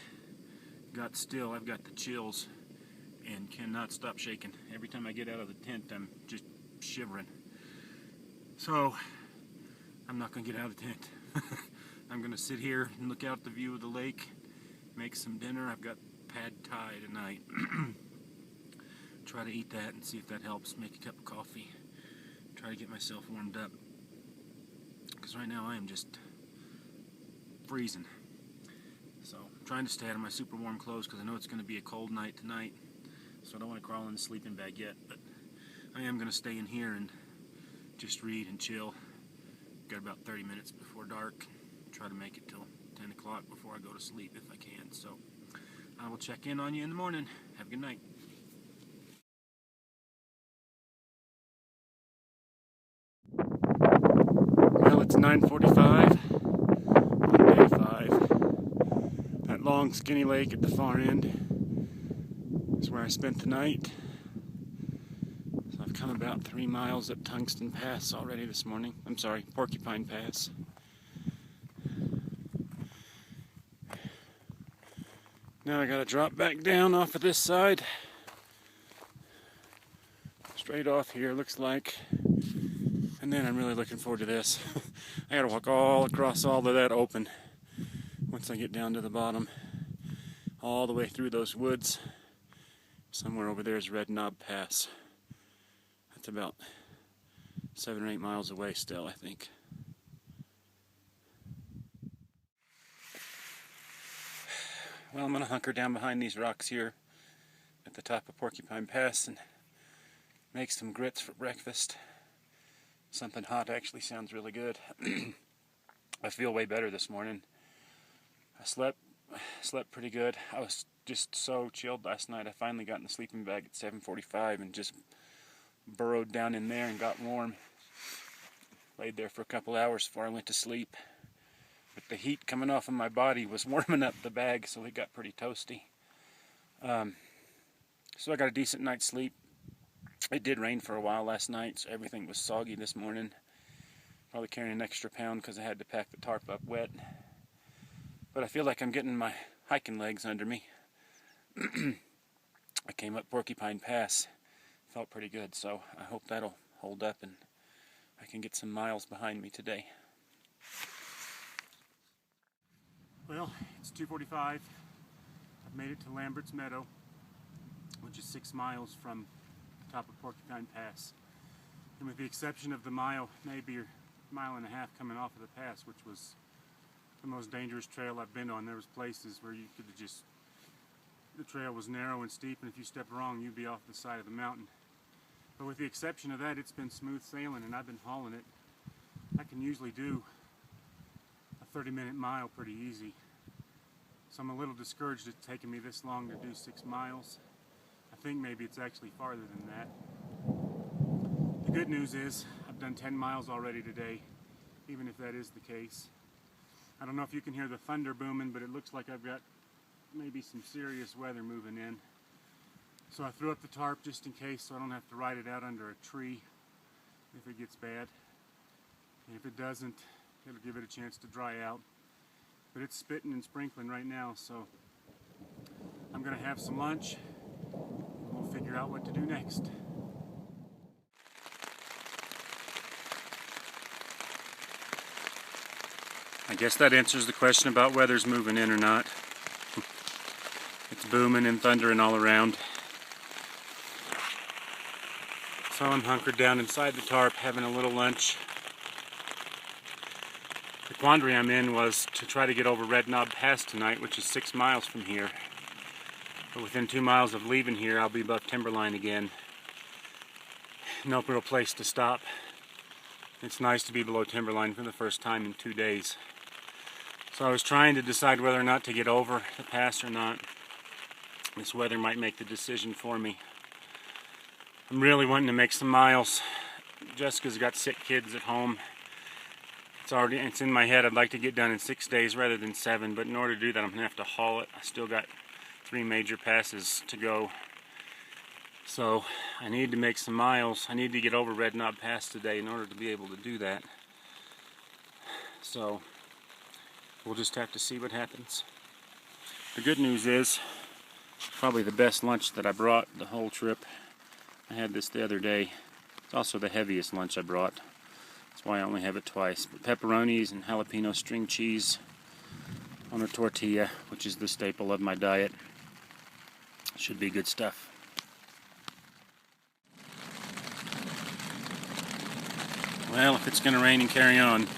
got still, I've got the chills and cannot stop shaking. Every time I get out of the tent, I'm just shivering. So, I'm not going to get out of the tent. I'm going to sit here and look out the view of the lake, make some dinner. I've got pad thai tonight. Try to eat that and see if that helps. Make a cup of coffee. Try to get myself warmed up. Because right now I am just freezing. So I'm trying to stay out of my super warm clothes because I know it's going to be a cold night tonight. So I don't want to crawl in the sleeping bag yet. But I am going to stay in here and just read and chill. Got about 30 minutes before dark. Try to make it till 10 o'clock before I go to sleep if I can. So I will check in on you in the morning. Have a good night. Well, it's 9:45 on day 5. That long skinny lake at the far end is where I spent the night. So I've come about 3 miles up Tungsten Pass already this morning. I'm sorry, Porcupine Pass. Now I gotta drop back down off of this side. Straight off here, looks like. And then I'm really looking forward to this. I gotta walk all across all of that open once I get down to the bottom. All the way through those woods. Somewhere over there is Red Knob Pass. That's about 7 or 8 miles away still, I think. Well, I'm gonna hunker down behind these rocks here at the top of Porcupine Pass and make some grits for breakfast. Something hot actually sounds really good. I feel way better this morning. I slept pretty good. I was just so chilled last night. I finally got in the sleeping bag at 7:45 and just burrowed down in there and got warm. Laid there for a couple hours before I went to sleep. But the heat coming off of my body was warming up the bag, so it got pretty toasty. So I got a decent night's sleep. It did rain for a while last night, so everything was soggy this morning. Probably carrying an extra pound because I had to pack the tarp up wet. But I feel like I'm getting my hiking legs under me. I came up Porcupine Pass. Felt pretty good, so I hope that'll hold up and I can get some miles behind me today. Well, it's 2:45. I've made it to Lambert's Meadow, which is 6 miles from the top of Porcupine Pass. And with the exception of the mile, maybe a mile and a half coming off of the pass, which was the most dangerous trail I've been on. There was places where you could just, the trail was narrow and steep, and if you stepped wrong, you'd be off the side of the mountain. But with the exception of that, it's been smooth sailing, and I've been hauling it. I can usually do a 30-minute mile pretty easy. So I'm a little discouraged it's taking me this long to do 6 miles. I think maybe it's actually farther than that. The good news is I've done 10 miles already today, even if that is the case. I don't know if you can hear the thunder booming, but it looks like I've got maybe some serious weather moving in. So I threw up the tarp just in case, so I don't have to ride it out under a tree if it gets bad. And if it doesn't, it'll give it a chance to dry out. But it's spitting and sprinkling right now, so I'm gonna have some lunch and we'll figure out what to do next. I guess that answers the question about whether's moving in or not. It's booming and thundering all around. So I'm hunkered down inside the tarp having a little lunch. The quandary I'm in was to try to get over Red Knob Pass tonight, which is 6 miles from here. But within 2 miles of leaving here, I'll be above timberline again. No real place to stop. It's nice to be below timberline for the first time in 2 days. So I was trying to decide whether or not to get over the pass or not. This weather might make the decision for me. I'm really wanting to make some miles. Jessica's got sick kids at home. It's in my head I'd like to get done in 6 days rather than 7, but in order to do that I'm gonna have to haul it. I still got 3 major passes to go. So I need to make some miles. I need to get over Red Knob Pass today in order to be able to do that. So we'll just have to see what happens. The good news is, probably the best lunch that I brought the whole trip. I had this the other day. It's also the heaviest lunch I brought. That's why I only have it twice. But pepperonis and jalapeno string cheese on a tortilla, which is the staple of my diet. Should be good stuff. Well, if it's going to rain and carry on,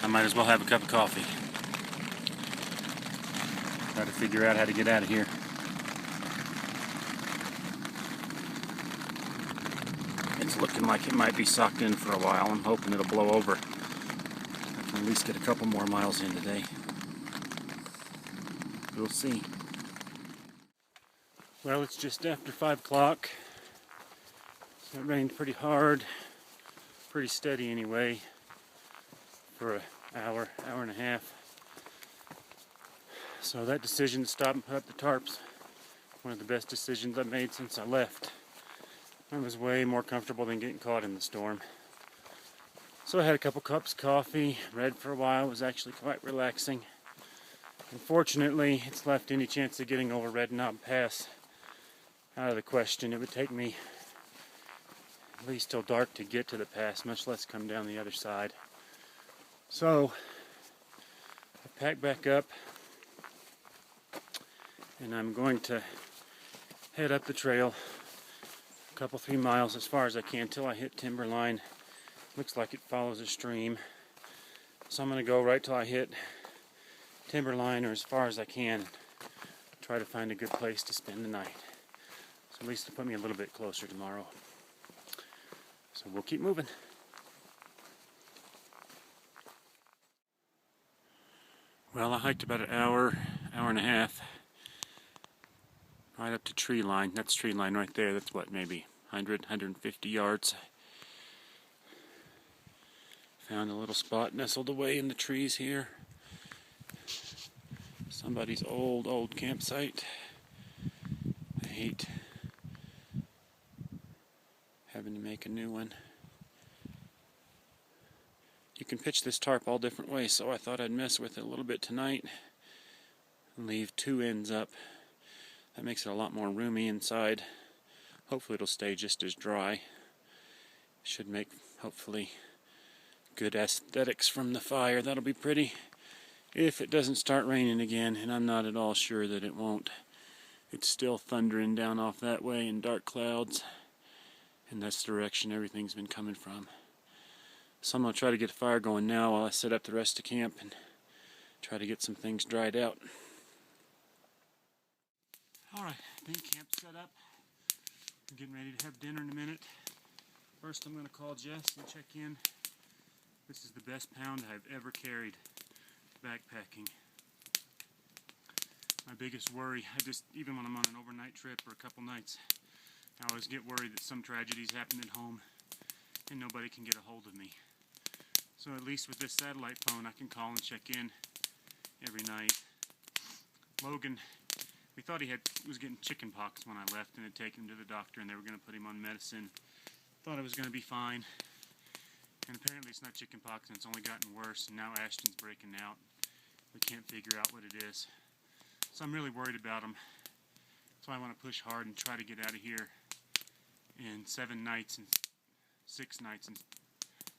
I might as well have a cup of coffee. Try to figure out how to get out of here. It's looking like it might be socked in for a while. I'm hoping it'll blow over. I can at least get a couple more miles in today. We'll see. Well, it's just after 5 o'clock. So it rained pretty hard. Pretty steady anyway. For an hour and a half. So that decision to stop and put up the tarps, one of the best decisions I've made since I left. I was way more comfortable than getting caught in the storm. So I had a couple cups of coffee, read for a while. It was actually quite relaxing. Unfortunately, it's left any chance of getting over Red Knob Pass out of the question. It would take me at least till dark to get to the pass, much less come down the other side. So I packed back up and I'm going to head up the trail a couple 3 miles as far as I can till I hit timberline. Looks like it follows a stream, so I'm going to go right till I hit timberline, or as far as I can, try to find a good place to spend the night. So at least it'll put me a little bit closer tomorrow. So we'll keep moving. Well, I hiked about an hour and a half, right up to tree line. That's tree line right there. That's what, maybe 100, 150 yards. Found a little spot nestled away in the trees here. Somebody's old campsite. I hate having to make a new one. You can pitch this tarp all different ways, so I thought I'd mess with it a little bit tonight and leave two ends up. That makes it a lot more roomy inside. Hopefully it'll stay just as dry. Should make, hopefully, good aesthetics from the fire. That'll be pretty. If it doesn't start raining again, and I'm not at all sure that it won't. It's still thundering down off that way in dark clouds, and that's the direction everything's been coming from. So I'm going to try to get the fire going now while I set up the rest of camp and try to get some things dried out. Alright, been camp set up. I'm getting ready to have dinner in a minute. First I'm going to call Jess and check in. This is the best pound I've ever carried backpacking. My biggest worry, even when I'm on an overnight trip or a couple nights, I always get worried that some tragedies happen at home and nobody can get a hold of me. So at least with this satellite phone I can call and check in every night. Logan, we thought he was getting chicken pox when I left and had taken him to the doctor and they were going to put him on medicine. Thought it was going to be fine. And apparently it's not chicken pox and it's only gotten worse, and now Ashton's breaking out. We can't figure out what it is. So I'm really worried about him. So I want to push hard and try to get out of here in 7 nights and 6 nights and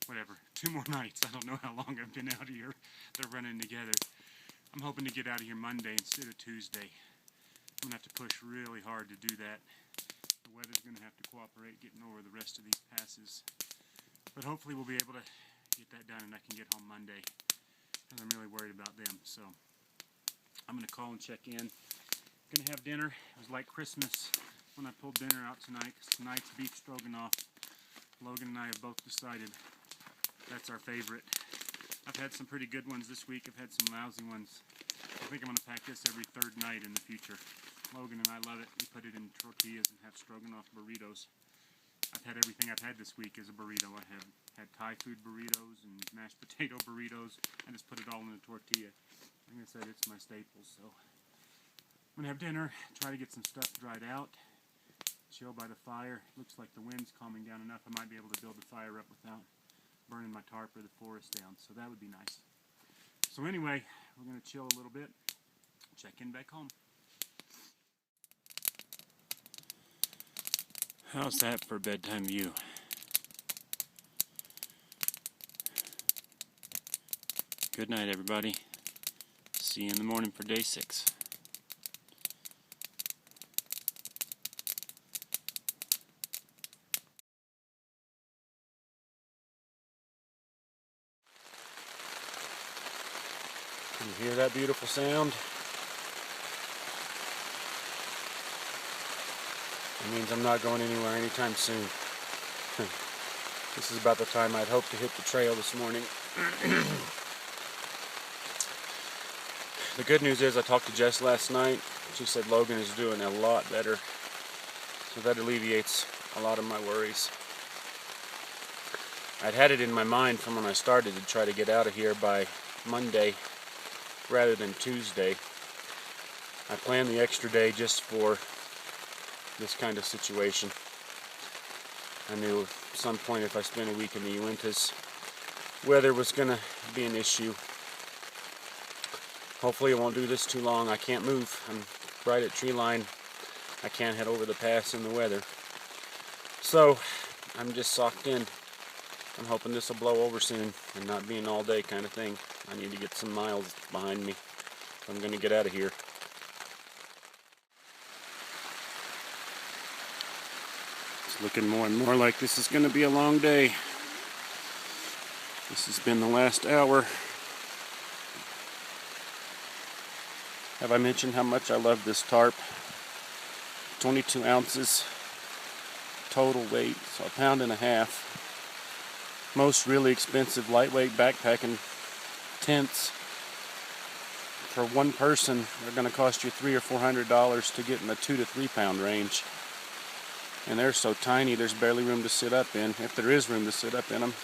whatever, 2 more nights. I don't know how long I've been out here. They're running together. I'm hoping to get out of here Monday instead of Tuesday. I'm going to have to push really hard to do that. The weather's going to have to cooperate getting over the rest of these passes. But hopefully we'll be able to get that done and I can get home Monday. Because I'm really worried about them. So I'm going to call and check in. Going to have dinner. It was like Christmas when I pulled dinner out tonight. Tonight's beef stroganoff. Logan and I have both decided that's our favorite. I've had some pretty good ones this week. I've had some lousy ones. I think I'm going to pack this every 3rd night in the future. Logan and I love it. We put it in tortillas and have stroganoff burritos. I've had everything I've had this week as a burrito. I have had Thai food burritos and mashed potato burritos. I just put it all in a tortilla. Like I said, it's my staple. So I'm going to have dinner, try to get some stuff dried out, chill by the fire. Looks like the wind's calming down enough. I might be able to build the fire up without burning my tarp or the forest down. So that would be nice. So anyway, we're going to chill a little bit, check in back home. How's that for a bedtime view? Good night, everybody. See you in the morning for day 6. Can you hear that beautiful sound? It means I'm not going anywhere anytime soon. This is about the time I'd hoped to hit the trail this morning. The good news is I talked to Jess last night. She said Logan is doing a lot better. So that alleviates a lot of my worries. I'd had it in my mind from when I started to try to get out of here by Monday rather than Tuesday. I planned the extra day just for this kind of situation. I knew at some point if I spent a week in the Uintas, weather was going to be an issue. Hopefully it won't do this too long. I can't move. I'm right at tree line. I can't head over the pass in the weather. So I'm just socked in. I'm hoping this will blow over soon and not be an all day kind of thing. I need to get some miles behind me if I'm going to get out of here. It's looking more and more like this is going to be a long day. This has been the last hour. Have I mentioned how much I love this tarp? 22 ounces total weight, so 1.5 pounds. Most really expensive lightweight backpacking tents for one person are going to cost you $300 or $400 to get in the 2 to 3 pound range. And they're so tiny there's barely room to sit up in, if there is room to sit up in them.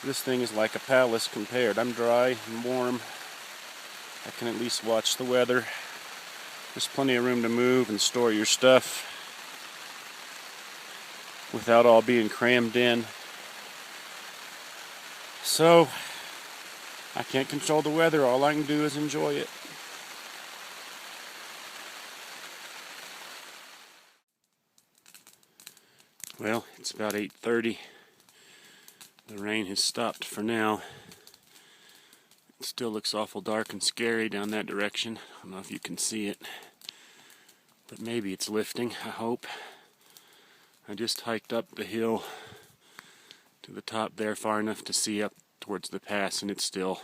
This thing is like a palace compared. I'm dry and warm. I can at least watch the weather. There's plenty of room to move and store your stuff without all being crammed in. So, I can't control the weather. All I can do is enjoy it. Well, it's about 8:30. The rain has stopped for now. It still looks awful dark and scary down that direction. I don't know if you can see it, but maybe it's lifting, I hope. I just hiked up the hill to the top there far enough to see up towards the pass, and it's still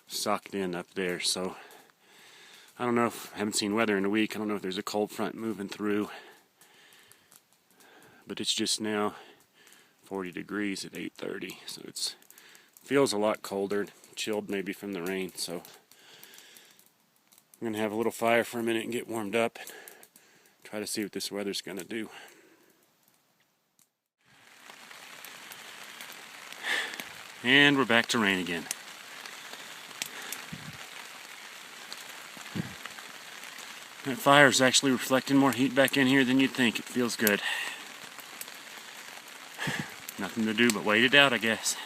socked in up there. So I don't know I haven't seen weather in a week. I don't know if there's a cold front moving through, but it's just now 40 degrees at 8:30, so it feels a lot colder, chilled maybe from the rain. So I'm gonna have a little fire for a minute and get warmed up and try to see what this weather's gonna do. And we're back to rain again. That fire's actually reflecting more heat back in here than you'd think. It feels good. Nothing to do but wait it out, I guess.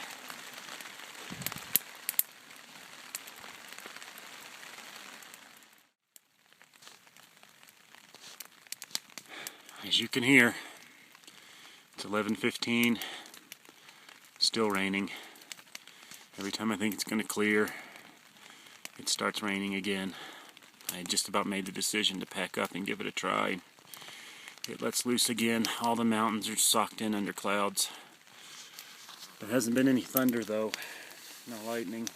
As you can hear, it's 11:15, still raining. Every time I think it's going to clear, it starts raining again. I just about made the decision to pack up and give it a try. It lets loose again. All the mountains are socked in under clouds. There hasn't been any thunder though, no lightning.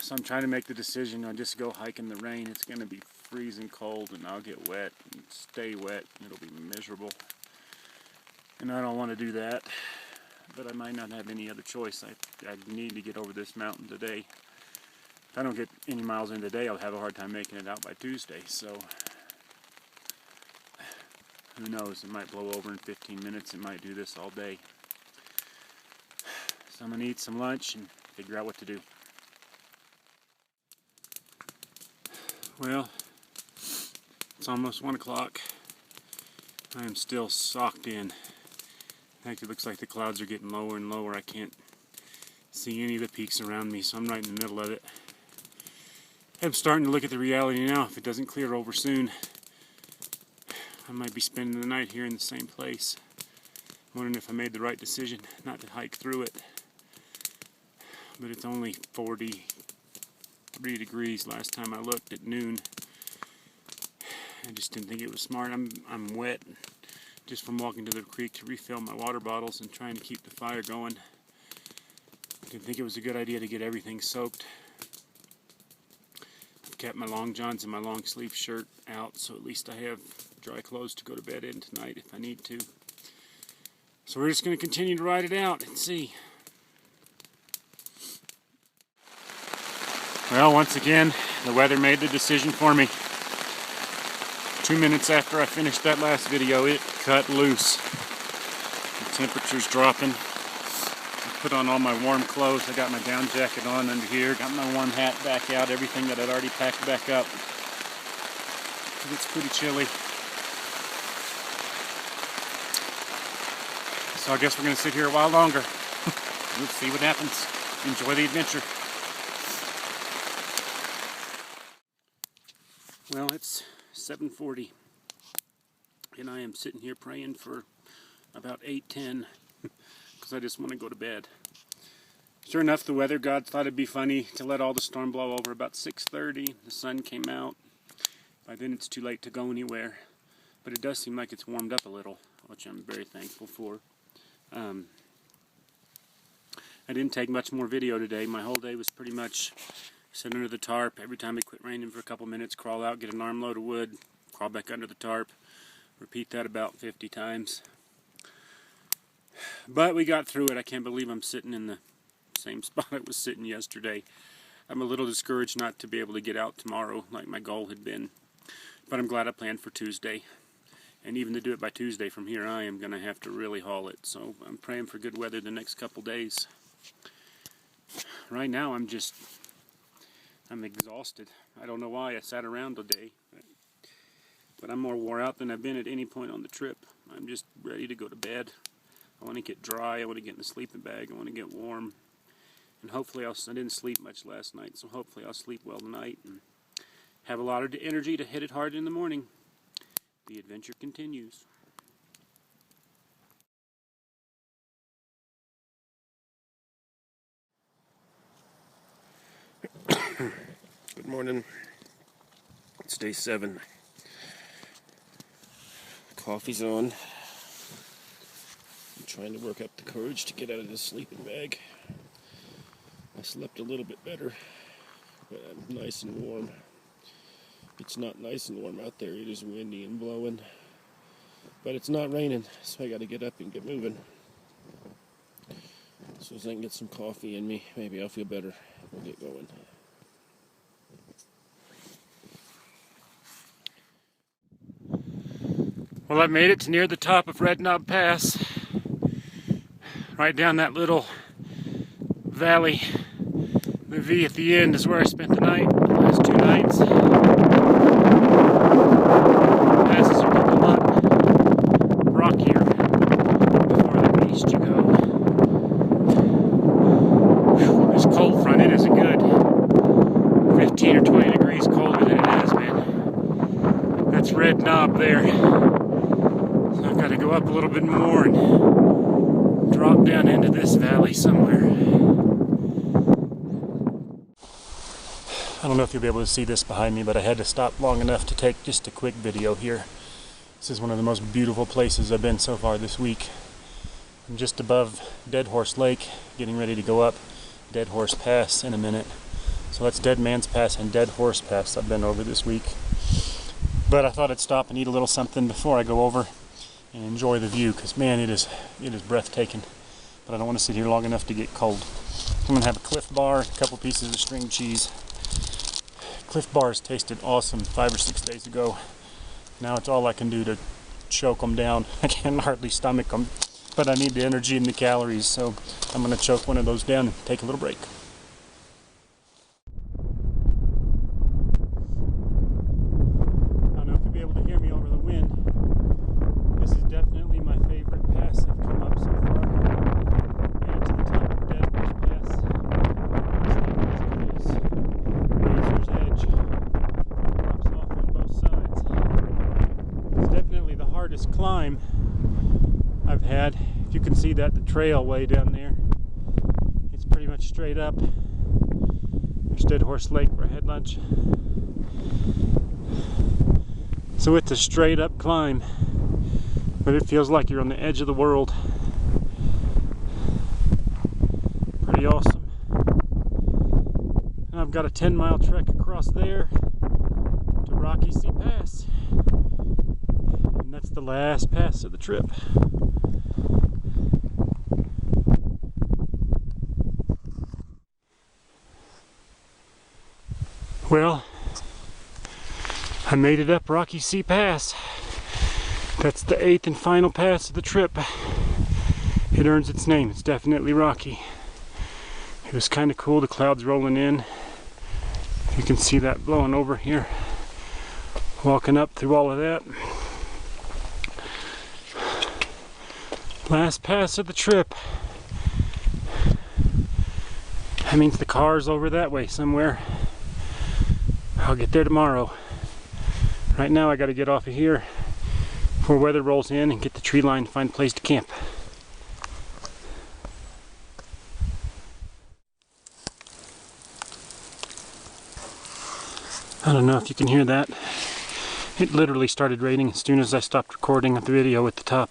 So I'm trying to make the decision. I'll just go hike in the rain. It's going to be freezing cold and I'll get wet and stay wet. It'll be miserable. And I don't want to do that. But I might not have any other choice. I need to get over this mountain today. If I don't get any miles in today, I'll have a hard time making it out by Tuesday. So who knows? It might blow over in 15 minutes. It might do this all day. So I'm going to eat some lunch and figure out what to do. Well, it's almost 1 o'clock. I am still socked in. In fact, it looks like the clouds are getting lower and lower. I can't see any of the peaks around me, so I'm right in the middle of it. I'm starting to look at the reality now. If it doesn't clear over soon, I might be spending the night here in the same place. Wondering if I made the right decision not to hike through it. But it's only 43 degrees last time I looked at noon. I just didn't think it was smart. I'm wet just from walking to the creek to refill my water bottles and trying to keep the fire going. I didn't think it was a good idea to get everything soaked. I've kept my long johns and my long sleeve shirt out, so at least I have dry clothes to go to bed in tonight if I need to. So we're just going to continue to ride it out and see. Well, once again, the weather made the decision for me. 2 minutes after I finished that last video, it cut loose. The temperature's dropping. I put on all my warm clothes. I got my down jacket on under here, got my warm hat back out, everything that I'd already packed back up. It's pretty chilly. So I guess we're going to sit here a while longer. Let's see what happens. Enjoy the adventure. Well, it's 7:40, and I am sitting here praying for about 8:10 because I just want to go to bed. Sure enough, the weather god thought it'd be funny to let all the storm blow over about 6:30. The sun came out. By then it's too late to go anywhere, but it does seem like it's warmed up a little, which I'm very thankful for. I didn't take much more video today. My whole day was pretty much sit under the tarp. Every time it quit raining for a couple minutes, crawl out, get an armload of wood, crawl back under the tarp. Repeat that about 50 times. But we got through it. I can't believe I'm sitting in the same spot I was sitting yesterday. I'm a little discouraged not to be able to get out tomorrow like my goal had been. But I'm glad I planned for Tuesday. And even to do it by Tuesday from here, I am going to have to really haul it. So I'm praying for good weather the next couple days. Right now I'm exhausted. I don't know why I sat around today. But I'm more wore out than I've been at any point on the trip. I'm just ready to go to bed. I want to get dry. I want to get in the sleeping bag. I want to get warm. And hopefully I didn't sleep much last night. So hopefully I'll sleep well tonight and have a lot of energy to hit it hard in the morning. The adventure continues. Good morning. It's day 7. Coffee's on. I'm trying to work up the courage to get out of this sleeping bag. I slept a little bit better, but I'm nice and warm. It's not nice and warm out there. It is windy and blowing, but it's not raining, so I got to get up and get moving. So as I can get some coffee in me, maybe I'll feel better. We'll get going. Well, I made it to near the top of Red Knob Pass. Right down that little valley. The V at the end is where I spent the night, the last 2 nights. Passes are getting a lot rockier the farther east you go. This cold front, it is a good 15 or 20 degrees colder than it has been. That's Red Knob there. So I've got to go up a little bit more and drop down into this valley somewhere. I don't know if you'll be able to see this behind me, but I had to stop long enough to take just a quick video here. This is one of the most beautiful places I've been so far this week. I'm just above Dead Horse Lake, getting ready to go up Dead Horse Pass in a minute. So that's Dead Man's Pass and Dead Horse Pass I've been over this week. But I thought I'd stop and eat a little something before I go over and enjoy the view, because man, it is breathtaking. But I don't want to sit here long enough to get cold. I'm going to have a Cliff Bar, a couple pieces of string cheese. Cliff Bars tasted awesome 5 or 6 days ago. Now it's all I can do to choke them down. I can hardly stomach them, but I need the energy and the calories, so I'm going to choke one of those down and take a little break. I don't know if you'll be able to hear me over the wind. This is definitely my favorite pass I've come up so far. Made it to the top of Dead Horse Pass. It's as good as Razor's Edge. Drops off on both sides. It's definitely the hardest climb I've had. If you can see that, the trail way down there, it's pretty much straight up. There's Dead Horse Lake where I had lunch. So it's a straight up climb, but it feels like you're on the edge of the world. Pretty awesome. And I've got a 10-mile trek across there to Rocky Sea Pass. And that's the last pass of the trip. Well, I made it up Rocky Sea Pass. That's the 8th and final pass of the trip. It earns its name. It's definitely rocky. It was kind of cool, the clouds rolling in. You can see that blowing over here. Walking up through all of that. Last pass of the trip. That means the car's over that way somewhere. I'll get there tomorrow. Right now I got to get off of here before weather rolls in and get the tree line and find a place to camp. I don't know if you can hear that. It literally started raining as soon as I stopped recording the video at the top.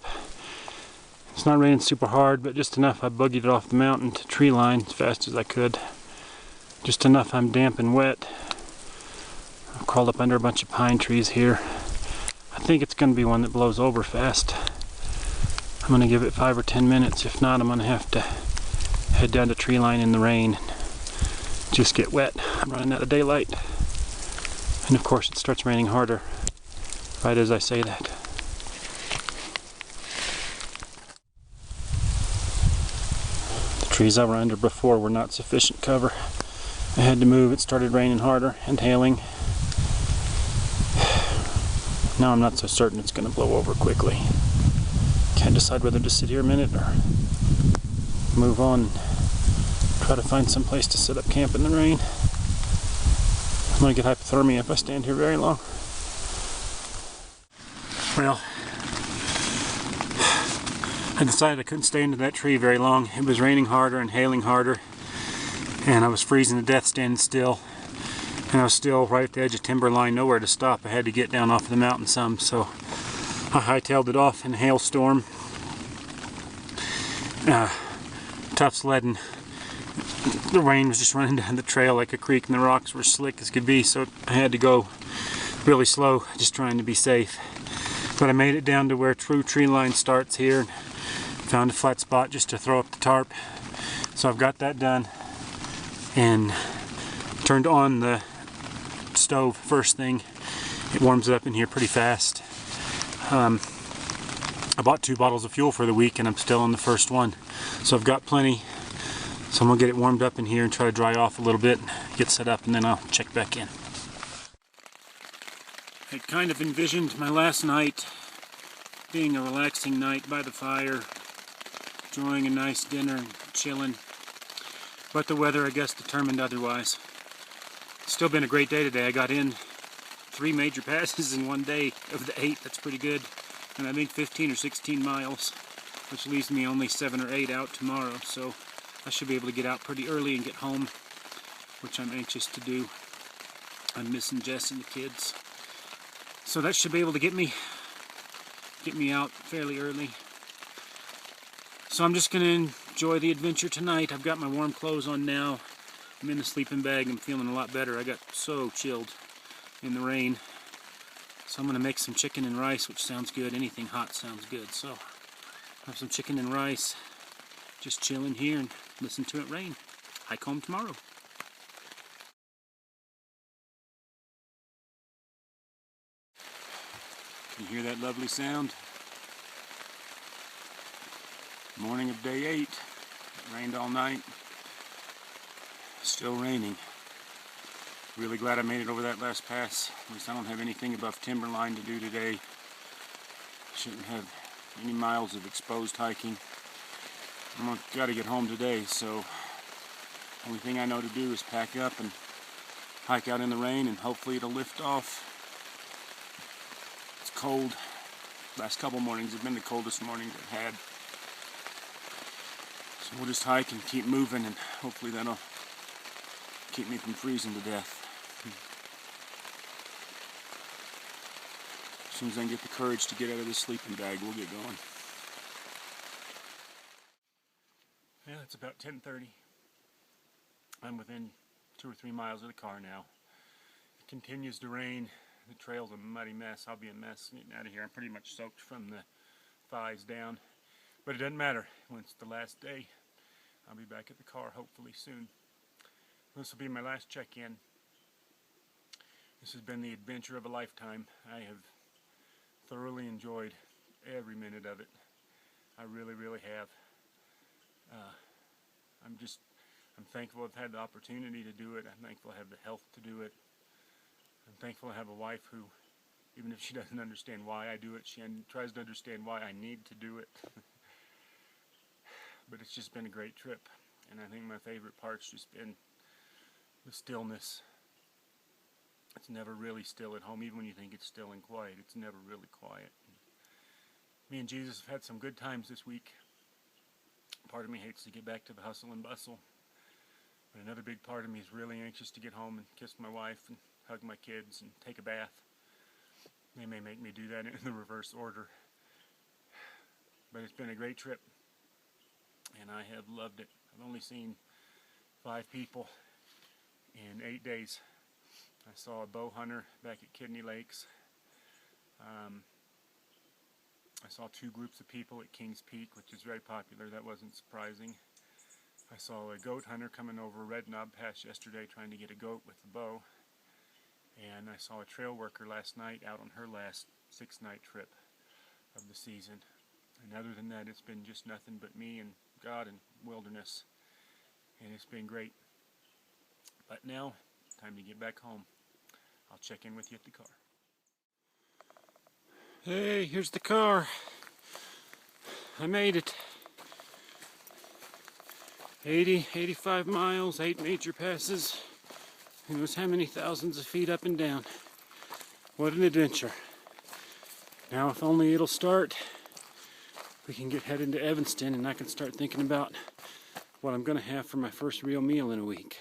It's not raining super hard, but just enough I boogied it off the mountain to tree line as fast as I could. Just enough I'm damp and wet. I've crawled up under a bunch of pine trees here. I think it's going to be one that blows over fast. I'm going to give it 5 or 10 minutes. If not, I'm going to have to head down to tree line in the rain and just get wet. I'm running out of daylight. And of course it starts raining harder right as I say that. Trees I were under before were not sufficient cover. I had to move. It started raining harder and hailing. Now I'm not so certain it's going to blow over quickly. Can't decide whether to sit here a minute or move on and try to find some place to set up camp in the rain. I'm going to get hypothermia if I stand here very long. Well, I decided I couldn't stay under that tree very long. It was raining harder and hailing harder, and I was freezing to death standing still. And I was still right at the edge of timberline, nowhere to stop. I had to get down off of the mountain some, so I hightailed it off in a hailstorm. Tough sledding. The rain was just running down the trail like a creek, and the rocks were slick as could be, so I had to go really slow, just trying to be safe. But I made it down to where true tree line starts here, and found a flat spot just to throw up the tarp. So I've got that done, and turned on the stove first thing. It warms it up in here pretty fast. I bought 2 bottles of fuel for the week, and I'm still on the first one, so I've got plenty. So I'm gonna get it warmed up in here and try to dry off a little bit, get set up, and then I'll check back in. I kind of envisioned my last night being a relaxing night by the fire, enjoying a nice dinner and chilling, but the weather I guess determined otherwise. It's still been a great day today. I got in 3 major passes in one day of the 8. That's pretty good. And I think 15 or 16 miles, which leaves me only 7 or 8 out tomorrow. So I should be able to get out pretty early and get home, which I'm anxious to do. I'm missing Jess and the kids. So that should be able to get me out fairly early. So I'm just going to enjoy the adventure tonight. I've got my warm clothes on now. I'm in the sleeping bag. I'm feeling a lot better. I got so chilled in the rain. So I'm going to make some chicken and rice, which sounds good. Anything hot sounds good. So I have some chicken and rice. Just chilling here and listen to it rain. Hike home tomorrow. Can you hear that lovely sound? Morning of day 8. It rained all night. Still raining. Really glad I made it over that last pass. At least I don't have anything above timberline to do today. Shouldn't have any miles of exposed hiking. I'm got to get home today, so only thing I know to do is pack up and hike out in the rain, and hopefully it'll lift off. It's cold. Last couple mornings have been the coldest mornings I've had. So we'll just hike and keep moving, and hopefully that'll keep me from freezing to death. As soon as I can get the courage to get out of this sleeping bag, we'll get going. Yeah, it's about 10:30. I'm within 2 or 3 miles of the car now. It continues to rain. The trail's a muddy mess. I'll be a mess getting out of here. I'm pretty much soaked from the thighs down. But it doesn't matter. When it's the last day, I'll be back at the car hopefully soon. This will be my last check-in. This has been the adventure of a lifetime. I have thoroughly enjoyed every minute of it. I really, really have. I'm thankful I've had the opportunity to do it. I'm thankful I have the health to do it. I'm thankful I have a wife who, even if she doesn't understand why I do it, she tries to understand why I need to do it. But it's just been a great trip. And I think my favorite part's just been the stillness. It's never really still at home. Even when you think it's still and quiet, it's never really quiet. Me and Jesus have had some good times this week. Part of me hates to get back to the hustle and bustle. But another big part of me is really anxious to get home and kiss my wife and hug my kids and take a bath. They may make me do that in the reverse order. But it's been a great trip. And I have loved it. I've only seen 5 people in 8 days. I saw a bow hunter back at Kidney Lakes. I saw 2 groups of people at Kings Peak, which is very popular. That wasn't surprising. I saw a goat hunter coming over Red Knob Pass yesterday trying to get a goat with a bow. And I saw a trail worker last night out on her last 6-night trip of the season. And other than that, it's been just nothing but me and God and wilderness. and it's been great. But now, time to get back home. I'll check in with you at the car. Hey, here's the car. I made it. 85 miles, 8 major passes. Who knows how many thousands of feet up and down. What an adventure. Now if only it'll start, we can get headed to Evanston and I can start thinking about what I'm going to have for my first real meal in a week.